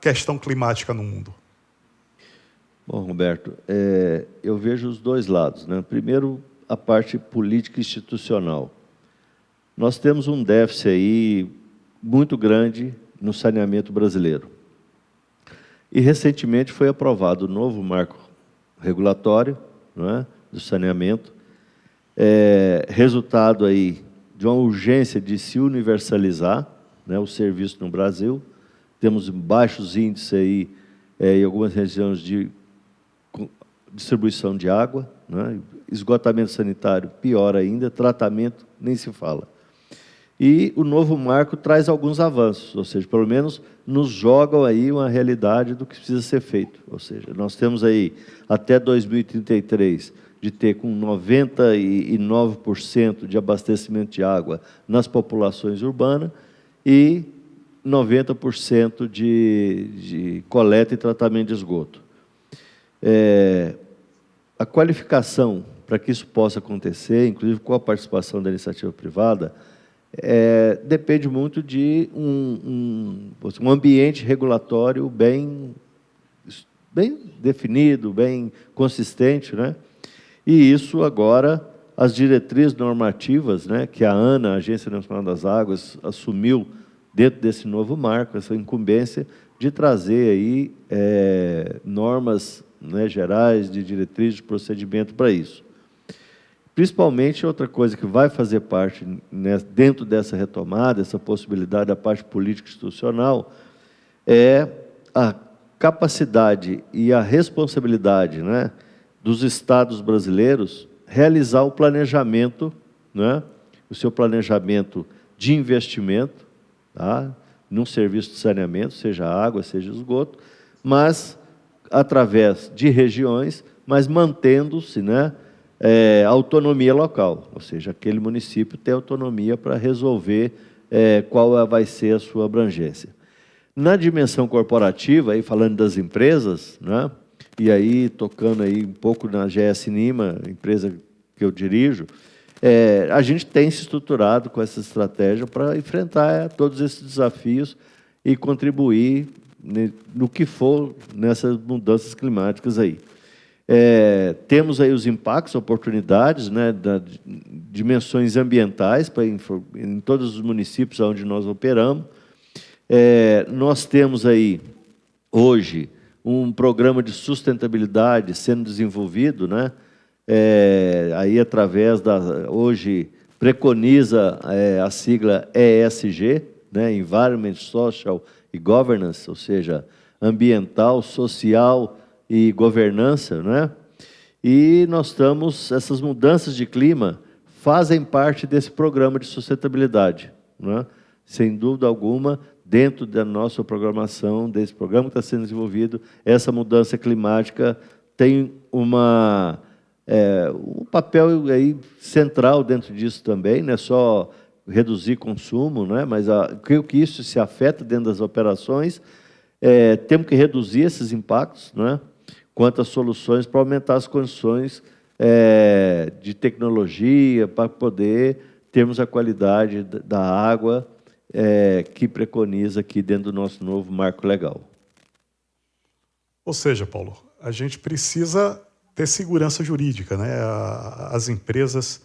questão climática no mundo? Bom, Roberto, eu vejo os dois lados, né? Primeiro, a parte política e institucional. Nós temos um déficit aí muito grande no saneamento brasileiro. E, recentemente, foi aprovado o novo marco regulatório, não é, do saneamento, resultado aí de uma urgência de se universalizar, né, o serviço no Brasil. Temos baixos índices aí, em algumas regiões de distribuição de água, né, esgotamento sanitário pior ainda, tratamento nem se fala. E o novo marco traz alguns avanços, ou seja, pelo menos nos jogam aí uma realidade do que precisa ser feito. Ou seja, nós temos aí até 2033 de ter com 99% de abastecimento de água nas populações urbanas e 90% de coleta e tratamento de esgoto. A qualificação para que isso possa acontecer, inclusive com a participação da iniciativa privada, depende muito de um ambiente regulatório bem definido, bem consistente, né? E isso agora, as diretrizes normativas, né, que a ANA, a Agência Nacional das Águas, assumiu dentro desse novo marco, essa incumbência de trazer aí normas, né, gerais, de diretrizes de procedimento para isso. Principalmente, outra coisa que vai fazer parte, né, dentro dessa retomada, essa possibilidade da parte política institucional, é a capacidade e a responsabilidade, né, dos estados brasileiros realizar o planejamento, né, o seu planejamento de investimento, tá, num serviço de saneamento, seja água, seja esgoto, mas através de regiões, mas mantendo-se, né, a autonomia local, ou seja, aquele município tem autonomia para resolver qual vai ser a sua abrangência. Na dimensão corporativa, aí falando das empresas, né, e aí tocando aí um pouco na GS Nima, empresa que eu dirijo, a gente tem se estruturado com essa estratégia para enfrentar todos esses desafios e contribuir no que for nessas mudanças climáticas aí. Temos aí os impactos, oportunidades, né, dimensões ambientais em todos os municípios onde nós operamos. Nós temos aí, hoje, um programa de sustentabilidade sendo desenvolvido, né, aí através hoje preconiza a sigla ESG, né, Environment, Social e Governance, ou seja, ambiental, social e governança, né? E essas mudanças de clima fazem parte desse programa de sustentabilidade, né? Sem dúvida alguma, dentro da nossa programação, desse programa que está sendo desenvolvido, essa mudança climática tem um papel aí central dentro disso também, não é só reduzir consumo, né? Mas creio que isso se afeta dentro das operações. Temos que reduzir esses impactos, né, quanto às soluções para aumentar as condições de tecnologia, para poder termos a qualidade da água que preconiza aqui dentro do nosso novo marco legal. Ou seja, Paulo, a gente precisa ter segurança jurídica, né? As empresas,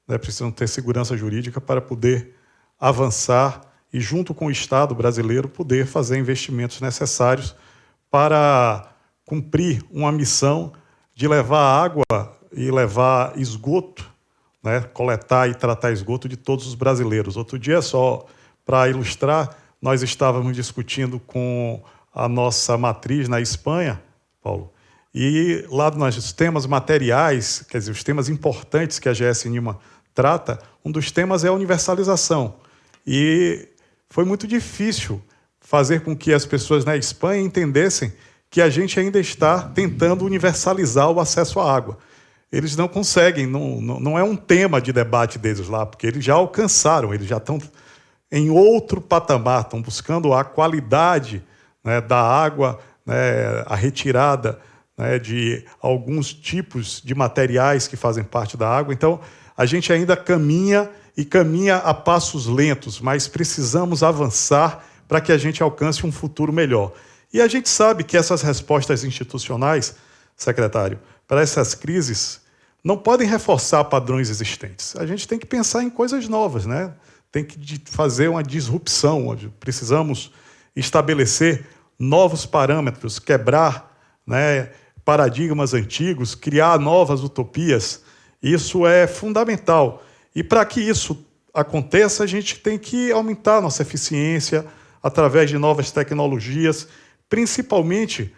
né, precisam ter segurança jurídica para poder avançar e, junto com o Estado brasileiro, poder fazer investimentos necessários para cumprir uma missão de levar água e levar esgoto, né, coletar e tratar esgoto de todos os brasileiros. Outro dia, só para ilustrar, nós estávamos discutindo com a nossa matriz na Espanha, Paulo, e lá nos temas materiais, quer dizer, os temas importantes que a GS Nima trata, um dos temas é a universalização. E foi muito difícil fazer com que as pessoas na Espanha entendessem que a gente ainda está tentando universalizar o acesso à água. Eles não conseguem, não é um tema de debate deles lá, porque eles já alcançaram, eles já estão em outro patamar, estão buscando a qualidade, né, da água, né, a retirada, né, de alguns tipos de materiais que fazem parte da água. Então, a gente ainda caminha a passos lentos, mas precisamos avançar para que a gente alcance um futuro melhor. E a gente sabe que essas respostas institucionais, secretário, para essas crises, não podem reforçar padrões existentes. A gente tem que pensar em coisas novas, né? Tem que fazer uma disrupção, onde precisamos estabelecer novos parâmetros, quebrar, né, paradigmas antigos, criar novas utopias. Isso é fundamental. E para que isso aconteça, a gente tem que aumentar a nossa eficiência através de novas tecnologias, principalmente,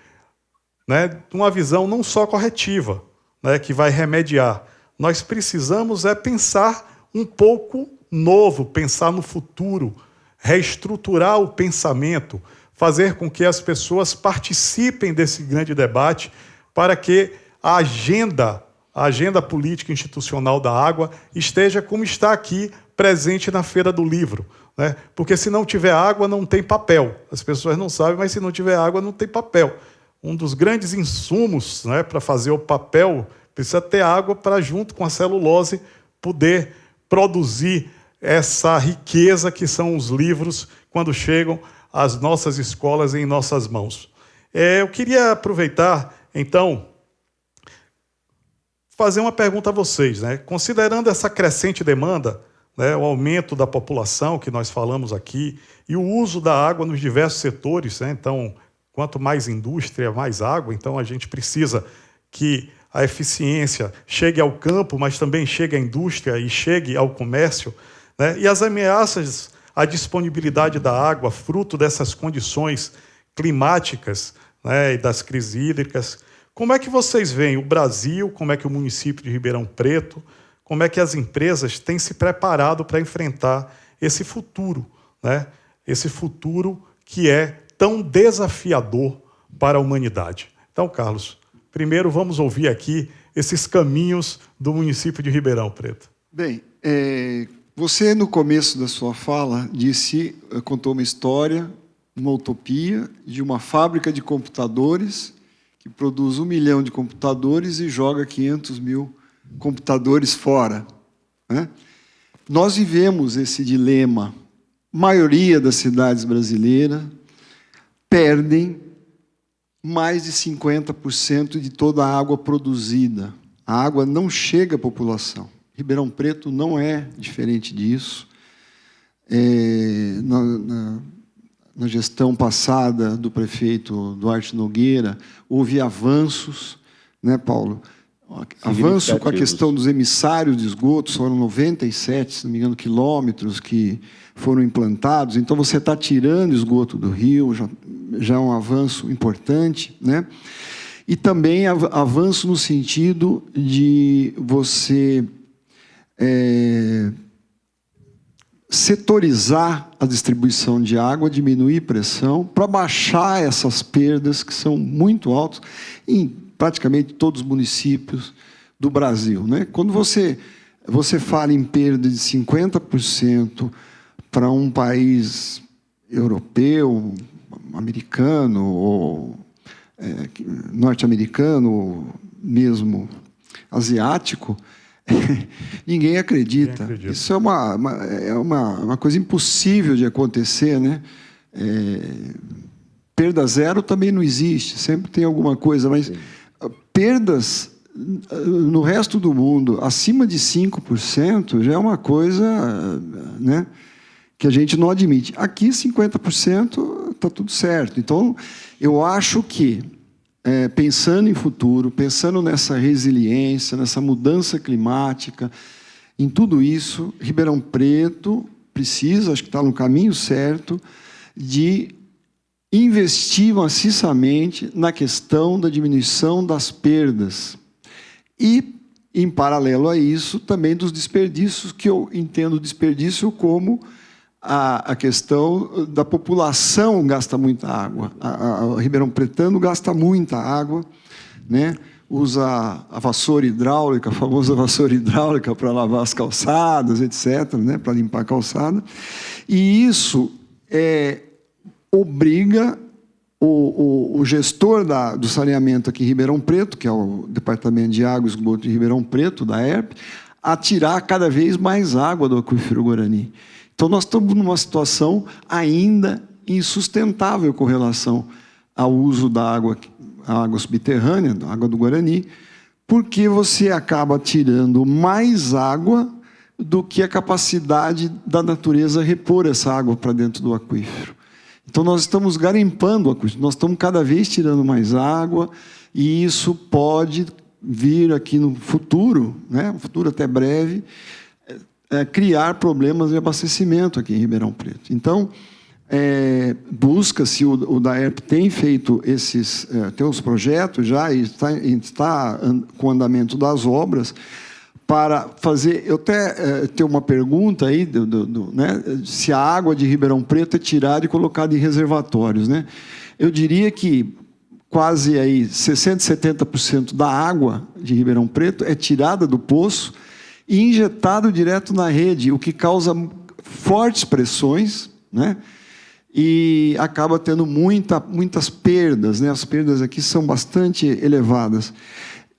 né, uma visão não só corretiva, né, que vai remediar. Nós precisamos pensar um pouco novo, pensar no futuro, reestruturar o pensamento, fazer com que as pessoas participem desse grande debate para que a agenda política institucional da água esteja como está aqui, presente na Feira do Livro, né? Porque se não tiver água, não tem papel. As pessoas não sabem, mas se não tiver água, não tem papel. Um dos grandes insumos, né, para fazer o papel precisa ter água para, junto com a celulose, poder produzir essa riqueza que são os livros quando chegam às nossas escolas em nossas mãos. Eu queria aproveitar, então, fazer uma pergunta a vocês, né? Considerando essa crescente demanda, né, o aumento da população que nós falamos aqui e o uso da água nos diversos setores, né? Então, quanto mais indústria, mais água, então a gente precisa que a eficiência chegue ao campo, mas também chegue à indústria e chegue ao comércio, né? E as ameaças à disponibilidade da água, fruto dessas condições climáticas, né, e das crises hídricas. Como é que vocês veem o Brasil, como é que o município de Ribeirão Preto, como é que as empresas têm se preparado para enfrentar esse futuro, né? Esse futuro que é tão desafiador para a humanidade? Então, Carlos, primeiro vamos ouvir aqui esses caminhos do município de Ribeirão Preto. Bem, você, no começo da sua fala, contou uma história, uma utopia, de uma fábrica de computadores que produz 1 milhão de computadores e joga 500 mil computadores fora, né? Nós vivemos esse dilema. A maioria das cidades brasileiras perdem mais de 50% de toda a água produzida. A água não chega à população. Ribeirão Preto não é diferente disso. Na gestão passada do prefeito Duarte Nogueira, houve avanços, né, Paulo? Avanço com a questão dos emissários de esgotos, foram 97, se não me engano, quilômetros que foram implantados. Então, você está tirando esgoto do rio, já é um avanço importante, né? E também avanço no sentido de você setorizar a distribuição de água, diminuir pressão, para baixar essas perdas que são muito altas em praticamente todos os municípios do Brasil, né? Quando você fala em perda de 50% para um país europeu, americano ou norte-americano, ou mesmo asiático, ninguém acredita. Isso é uma coisa impossível de acontecer, né? Perda zero também não existe, sempre tem alguma coisa, mas sim, perdas no resto do mundo acima de 5% já é uma coisa, né, que a gente não admite. Aqui, 50% está tudo certo. Então, eu acho que, pensando em futuro, pensando nessa resiliência, nessa mudança climática, em tudo isso, Ribeirão Preto precisa, acho que está no caminho certo, de investir maciçamente na questão da diminuição das perdas. E, em paralelo a isso, também dos desperdícios, que eu entendo desperdício como a questão da população gasta muita água. O Ribeirão Pretano gasta muita água, né? Usa a vassoura hidráulica, a famosa vassoura hidráulica para lavar as calçadas, etc., né? Para limpar a calçada. E isso obriga o gestor do saneamento aqui em Ribeirão Preto, que é o Departamento de Água e Esgoto de Ribeirão Preto, da ERP, a tirar cada vez mais água do aquífero Guarani. Então, nós estamos numa situação ainda insustentável com relação ao uso da água subterrânea, da água do Guarani, porque você acaba tirando mais água do que a capacidade da natureza repor essa água para dentro do aquífero. Então, nós estamos garimpando o aquífero, nós estamos cada vez tirando mais água, e isso pode vir aqui no futuro, né, um futuro até breve, criar problemas de abastecimento aqui em Ribeirão Preto. Então, busca-se, o DAERP tem feito tem os projetos já, e está com o andamento das obras, para fazer... Eu até tenho uma pergunta aí, né, se a água de Ribeirão Preto é tirada e colocada em reservatórios, né? Eu diria que quase aí 60%, 70% da água de Ribeirão Preto é tirada do poço e injetada direto na rede, o que causa fortes pressões, né? E acaba tendo muitas perdas, né? As perdas aqui são bastante elevadas.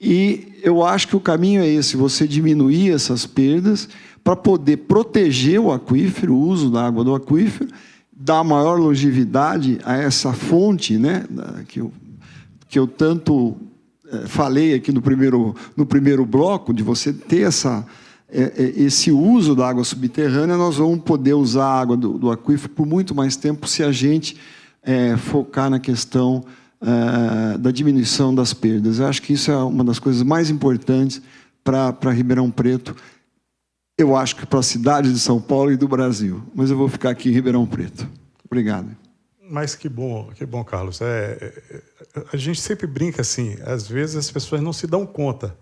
E eu acho que o caminho é esse, você diminuir essas perdas para poder proteger o aquífero, o uso da água do aquífero, dar maior longevidade a essa fonte, né, que eu tanto falei aqui no primeiro bloco, de você ter esse uso da água subterrânea. Nós vamos poder usar a água do aquífero por muito mais tempo se a gente focar na questão da diminuição das perdas. Eu acho que isso é uma das coisas mais importantes para Ribeirão Preto. Eu acho que para a cidade de São Paulo e do Brasil. Mas eu vou ficar aqui em Ribeirão Preto. Obrigado. Mas que bom, Carlos. A gente sempre brinca assim, às vezes as pessoas não se dão conta.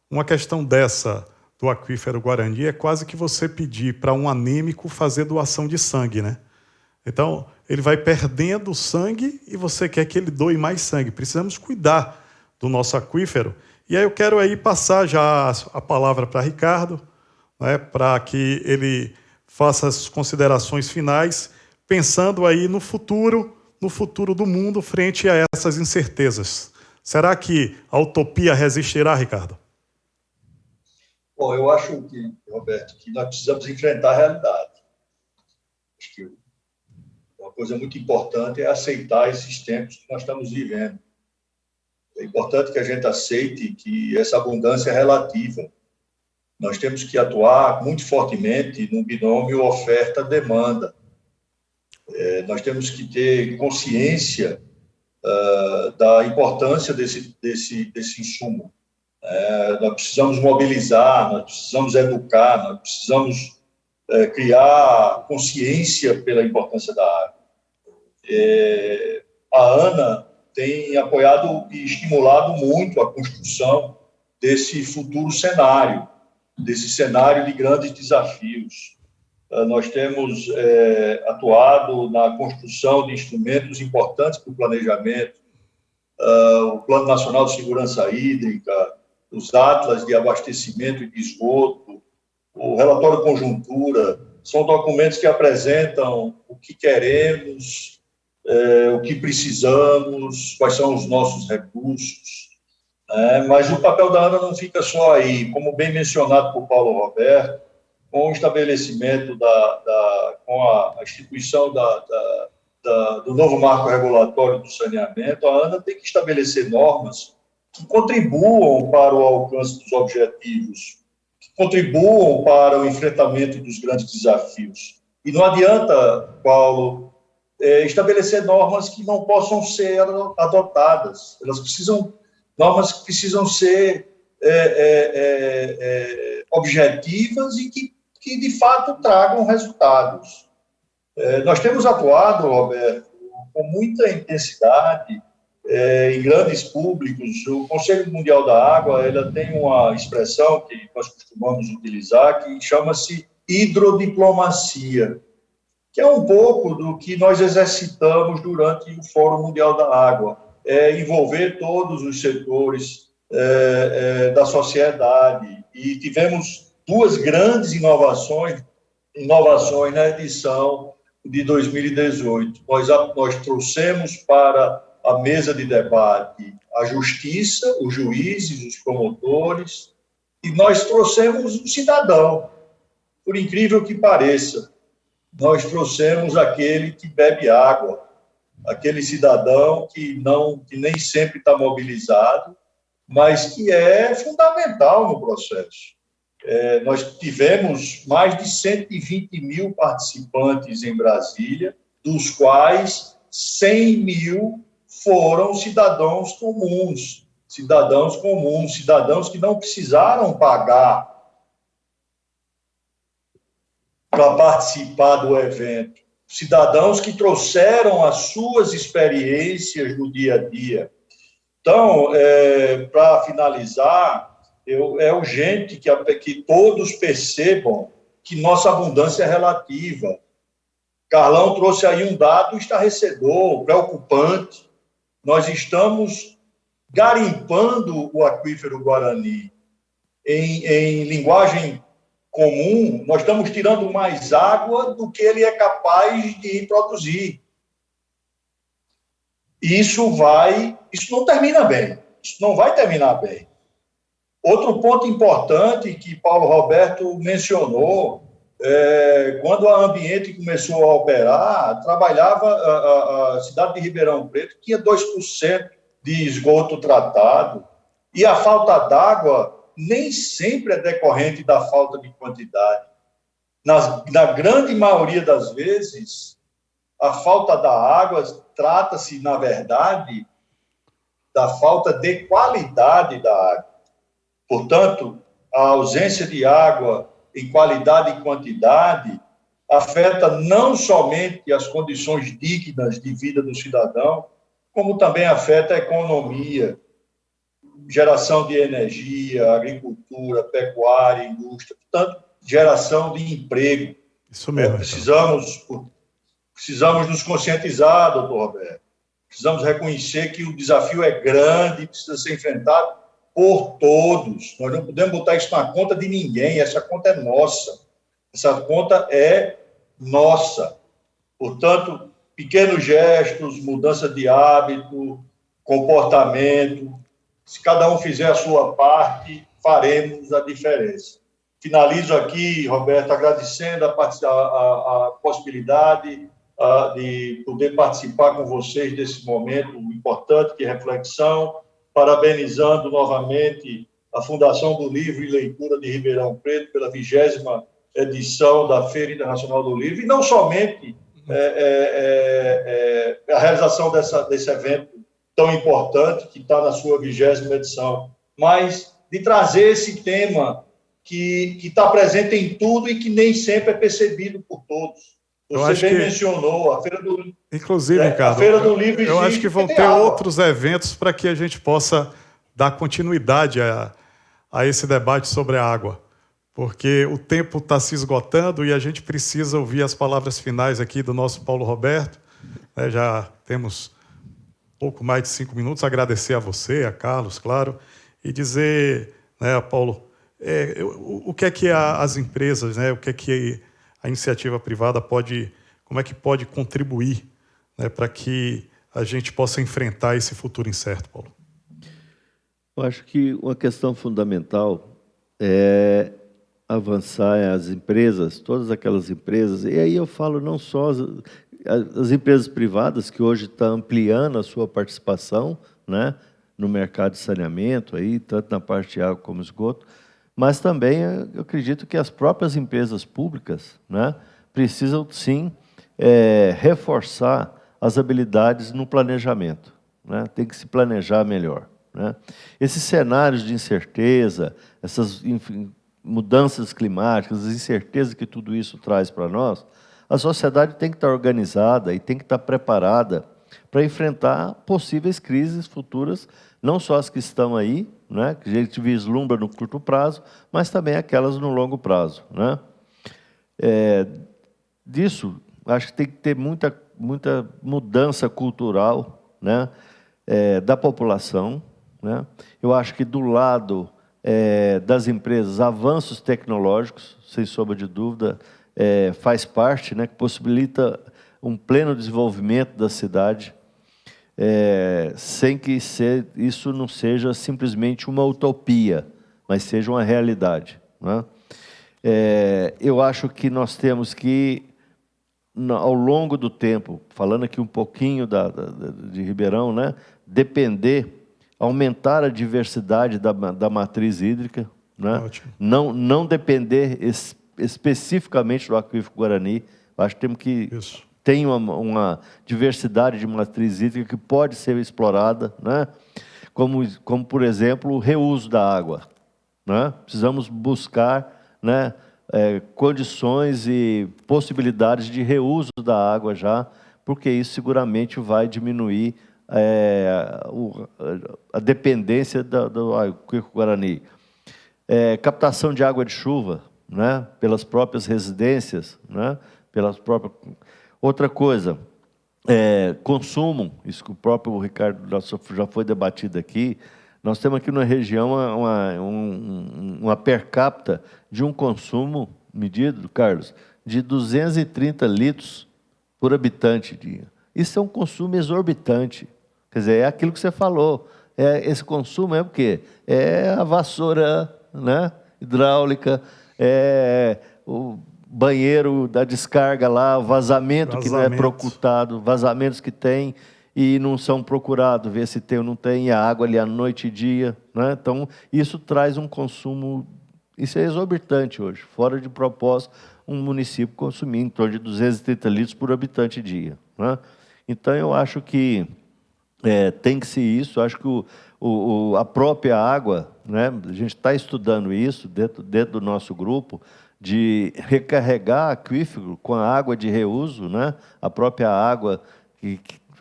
Uma questão dessa do aquífero Guarani é quase que você pedir para um anêmico fazer doação de sangue, né? Então, ele vai perdendo sangue e você quer que ele doe mais sangue. Precisamos cuidar do nosso aquífero. E aí eu quero aí passar já a palavra para Ricardo, né, para que ele faça as considerações finais, pensando aí no futuro do mundo frente a essas incertezas. Será que a utopia resistirá, Ricardo? Bom, eu acho que, Roberto, que nós precisamos enfrentar a realidade. Acho que uma coisa muito importante é aceitar esses tempos que nós estamos vivendo. É importante que a gente aceite que essa abundância é relativa. Nós temos que atuar muito fortemente no binômio oferta-demanda. Nós temos que ter consciência da importância desse insumo. Nós precisamos mobilizar, nós precisamos educar, nós precisamos criar consciência pela importância da água. A ANA tem apoiado e estimulado muito a construção desse futuro cenário, desse cenário de grandes desafios. Nós temos atuado na construção de instrumentos importantes para o planejamento, o Plano Nacional de Segurança Hídrica, os atlas de abastecimento e de esgoto, o relatório conjuntura, são documentos que apresentam o que queremos, o que precisamos, quais são os nossos recursos. Mas o papel da ANA não fica só aí, como bem mencionado por Paulo Roberto, com o estabelecimento, com a instituição do novo marco regulatório do saneamento, a ANA tem que estabelecer normas que contribuam para o alcance dos objetivos, que contribuam para o enfrentamento dos grandes desafios. E não adianta, Paulo, estabelecer normas que não possam ser adotadas. Normas que precisam ser objetivas e que, de fato, tragam resultados. Nós temos atuado, Roberto, com muita intensidade em grandes públicos. O Conselho Mundial da Água ela tem uma expressão que nós costumamos utilizar que chama-se hidrodiplomacia, que é um pouco do que nós exercitamos durante o Fórum Mundial da Água, envolver todos os setores da sociedade. E tivemos duas grandes inovações na edição de 2018. Nós trouxemos para a mesa de debate a justiça, os juízes, os promotores, e nós trouxemos o cidadão. Por incrível que pareça, nós trouxemos aquele que bebe água, aquele cidadão que nem sempre está mobilizado, mas que é fundamental no processo. Nós tivemos mais de 120 mil participantes em Brasília, dos quais 100 mil foram cidadãos comuns, cidadãos que não precisaram pagar para participar do evento, cidadãos que trouxeram as suas experiências no dia a dia. Então, para finalizar, é urgente que todos percebam que nossa abundância é relativa. Carlão trouxe aí um dado estarrecedor, preocupante. Nós estamos garimpando o aquífero Guarani. Em linguagem comum, nós estamos tirando mais água do que ele é capaz de produzir. Isso não termina bem. Isso não vai terminar bem. Outro ponto importante que Paulo Roberto mencionou, quando a Ambiente começou a operar, trabalhava a cidade de Ribeirão Preto, tinha 2% de esgoto tratado, e a falta d'água nem sempre é decorrente da falta de quantidade. Na grande maioria das vezes, a falta da água trata-se, na verdade, da falta de qualidade da água. Portanto, a ausência de água em qualidade e quantidade afeta não somente as condições dignas de vida do cidadão, como também afeta a economia, geração de energia, agricultura, pecuária, indústria, portanto, geração de emprego. Isso mesmo. Precisamos nos conscientizar, doutor Roberto. Precisamos reconhecer que o desafio é grande, precisa ser enfrentado por todos. Nós não podemos botar isso na conta de ninguém, essa conta é nossa. Essa conta é nossa. Portanto, pequenos gestos, mudança de hábito, comportamento, se cada um fizer a sua parte, faremos a diferença. Finalizo aqui, Roberto, agradecendo a possibilidade de poder participar com vocês desse momento importante de reflexão, parabenizando novamente a Fundação do Livro e Leitura de Ribeirão Preto pela 20ª edição da Feira Internacional do Livro, e não somente a realização desse evento tão importante, que está na sua 20ª edição, mas de trazer esse tema que está presente em tudo e que nem sempre é percebido por todos. Você bem mencionou a Feira do Livro. Inclusive, Ricardo, a Feira do Livro eu acho que vão ter outros eventos para que a gente possa dar continuidade a esse debate sobre a água, porque o tempo está se esgotando e a gente precisa ouvir as palavras finais aqui do nosso Paulo Roberto. Já temos pouco mais de 5 minutos. Agradecer a você, a Carlos, claro, e dizer, Paulo, o que é que as empresas, o que é que a iniciativa privada como é que pode contribuir, para que a gente possa enfrentar esse futuro incerto, Paulo? Eu acho que uma questão fundamental é avançar as empresas, todas aquelas empresas, e aí eu falo não só as empresas privadas, que hoje estão ampliando a sua participação, no mercado de saneamento, aí, tanto na parte de água como esgoto, mas também eu acredito que as próprias empresas públicas, precisam, sim, reforçar as habilidades no planejamento, né? Tem que se planejar melhor, né? Esses cenários de incerteza, essas mudanças climáticas, as incertezas que tudo isso traz para nós, a sociedade tem que estar organizada e tem que estar preparada para enfrentar possíveis crises futuras, não só as que estão aí, né, que a gente vislumbra no curto prazo, mas também aquelas no longo prazo, né? Disso, acho que tem que ter muita mudança cultural, né, da população, né? Eu acho que do lado das empresas, avanços tecnológicos, sem sombra de dúvida, faz parte, né, que possibilita um pleno desenvolvimento da cidade, sem que isso não seja simplesmente uma utopia, mas seja uma realidade, né? Eu acho que nós temos que, ao longo do tempo, falando aqui um pouquinho de Ribeirão, né, aumentar a diversidade da matriz hídrica, né? Não depender especificamente do aquífero Guarani. Acho que temos que ter uma diversidade de matriz hídrica que pode ser explorada, né? Como por exemplo, o reuso da água, né? Precisamos buscar, né, condições e possibilidades de reuso da água já, porque isso seguramente vai diminuir a dependência do aquífero Guarani. Captação de água de chuva, né, pelas próprias residências, né, Outra coisa, consumo, isso que o próprio Ricardo já foi debatido aqui. Nós temos aqui na região uma per capita de um consumo medido, Carlos, de 230 litros por habitante dia. Isso é um consumo exorbitante. Quer dizer, é aquilo que você falou. Esse consumo é o quê? É a vassoura, né, hidráulica, o banheiro da descarga lá, vazamento que não é procurado, vazamentos que tem e não são procurados, ver se tem ou não tem, e a água ali à noite e dia, né? Então, isso traz um consumo, isso é exorbitante hoje, fora de propósito, um município consumir em torno de 230 litros por habitante dia, né? Então, eu acho que tem que ser isso. Acho que a própria água, né, a gente está estudando isso dentro do nosso grupo, de recarregar aquífero com a água de reuso, né, a própria água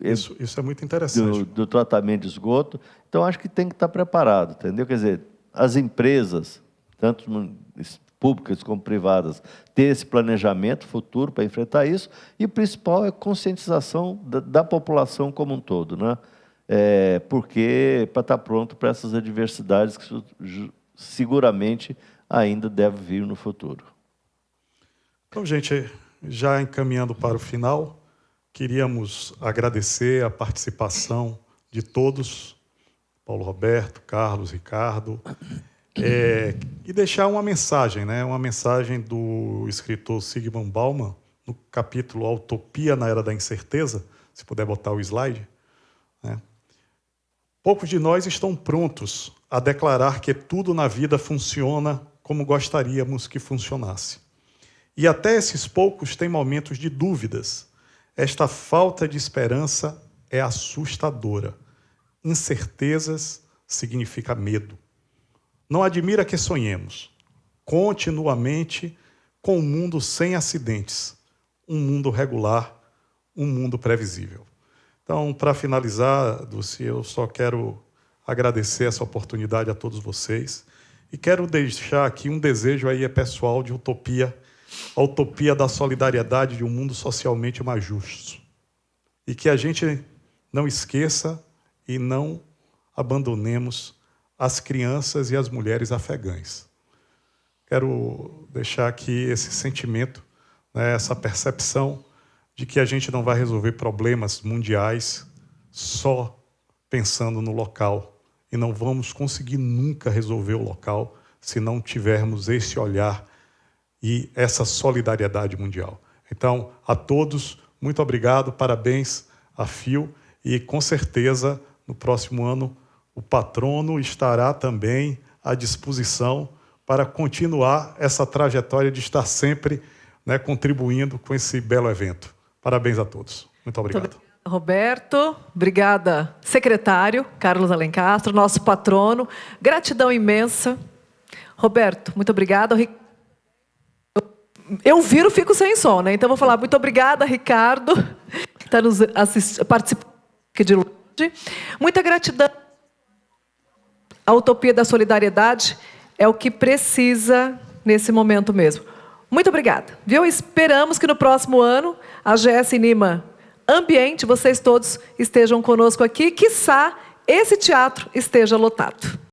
isso é muito interessante. Do tratamento de esgoto. Então, acho que tem que estar preparado, entendeu? Quer dizer, as empresas, tanto públicas como privadas, ter esse planejamento futuro para enfrentar isso, e o principal é a conscientização da população como um todo, né? Porque para estar pronto para essas adversidades que seguramente ainda devem vir no futuro. Então, gente, já encaminhando para o final, queríamos agradecer a participação de todos, Paulo Roberto, Carlos, Ricardo, e deixar uma mensagem, né? Uma mensagem do escritor Zygmunt Bauman, no capítulo A Utopia na Era da Incerteza, se puder botar o slide, né? Poucos de nós estão prontos a declarar que tudo na vida funciona como gostaríamos que funcionasse. E até esses poucos têm momentos de dúvidas. Esta falta de esperança é assustadora. Incertezas significa medo. Não admira que sonhemos continuamente com um mundo sem acidentes, um mundo regular, um mundo previsível. Então, para finalizar, Dulce, eu só quero agradecer essa oportunidade a todos vocês e quero deixar aqui um desejo aí pessoal de utopia, a utopia da solidariedade de um mundo socialmente mais justo. E que a gente não esqueça e não abandonemos as crianças e as mulheres afegãs. Quero deixar aqui esse sentimento, né, essa percepção de que a gente não vai resolver problemas mundiais só pensando no local. E não vamos conseguir nunca resolver o local se não tivermos esse olhar e essa solidariedade mundial. Então, a todos, muito obrigado, parabéns à FIO, e com certeza, no próximo ano, o patrono estará também à disposição para continuar essa trajetória de estar sempre né, contribuindo com esse belo evento. Parabéns a todos. Muito obrigado. Muito obrigada, Roberto. Obrigada, secretário Carlos Alencastro, nosso patrono. Gratidão imensa. Roberto, muito obrigada. Eu viro, fico sem som, né? Então, vou falar muito obrigada, Ricardo, que está nos participando aqui de longe. Muita gratidão. A utopia da solidariedade é o que precisa nesse momento mesmo. Muito obrigada. Viu? Esperamos que no próximo ano a GS Nima Ambiente, vocês todos estejam conosco aqui, quiçá esse teatro esteja lotado.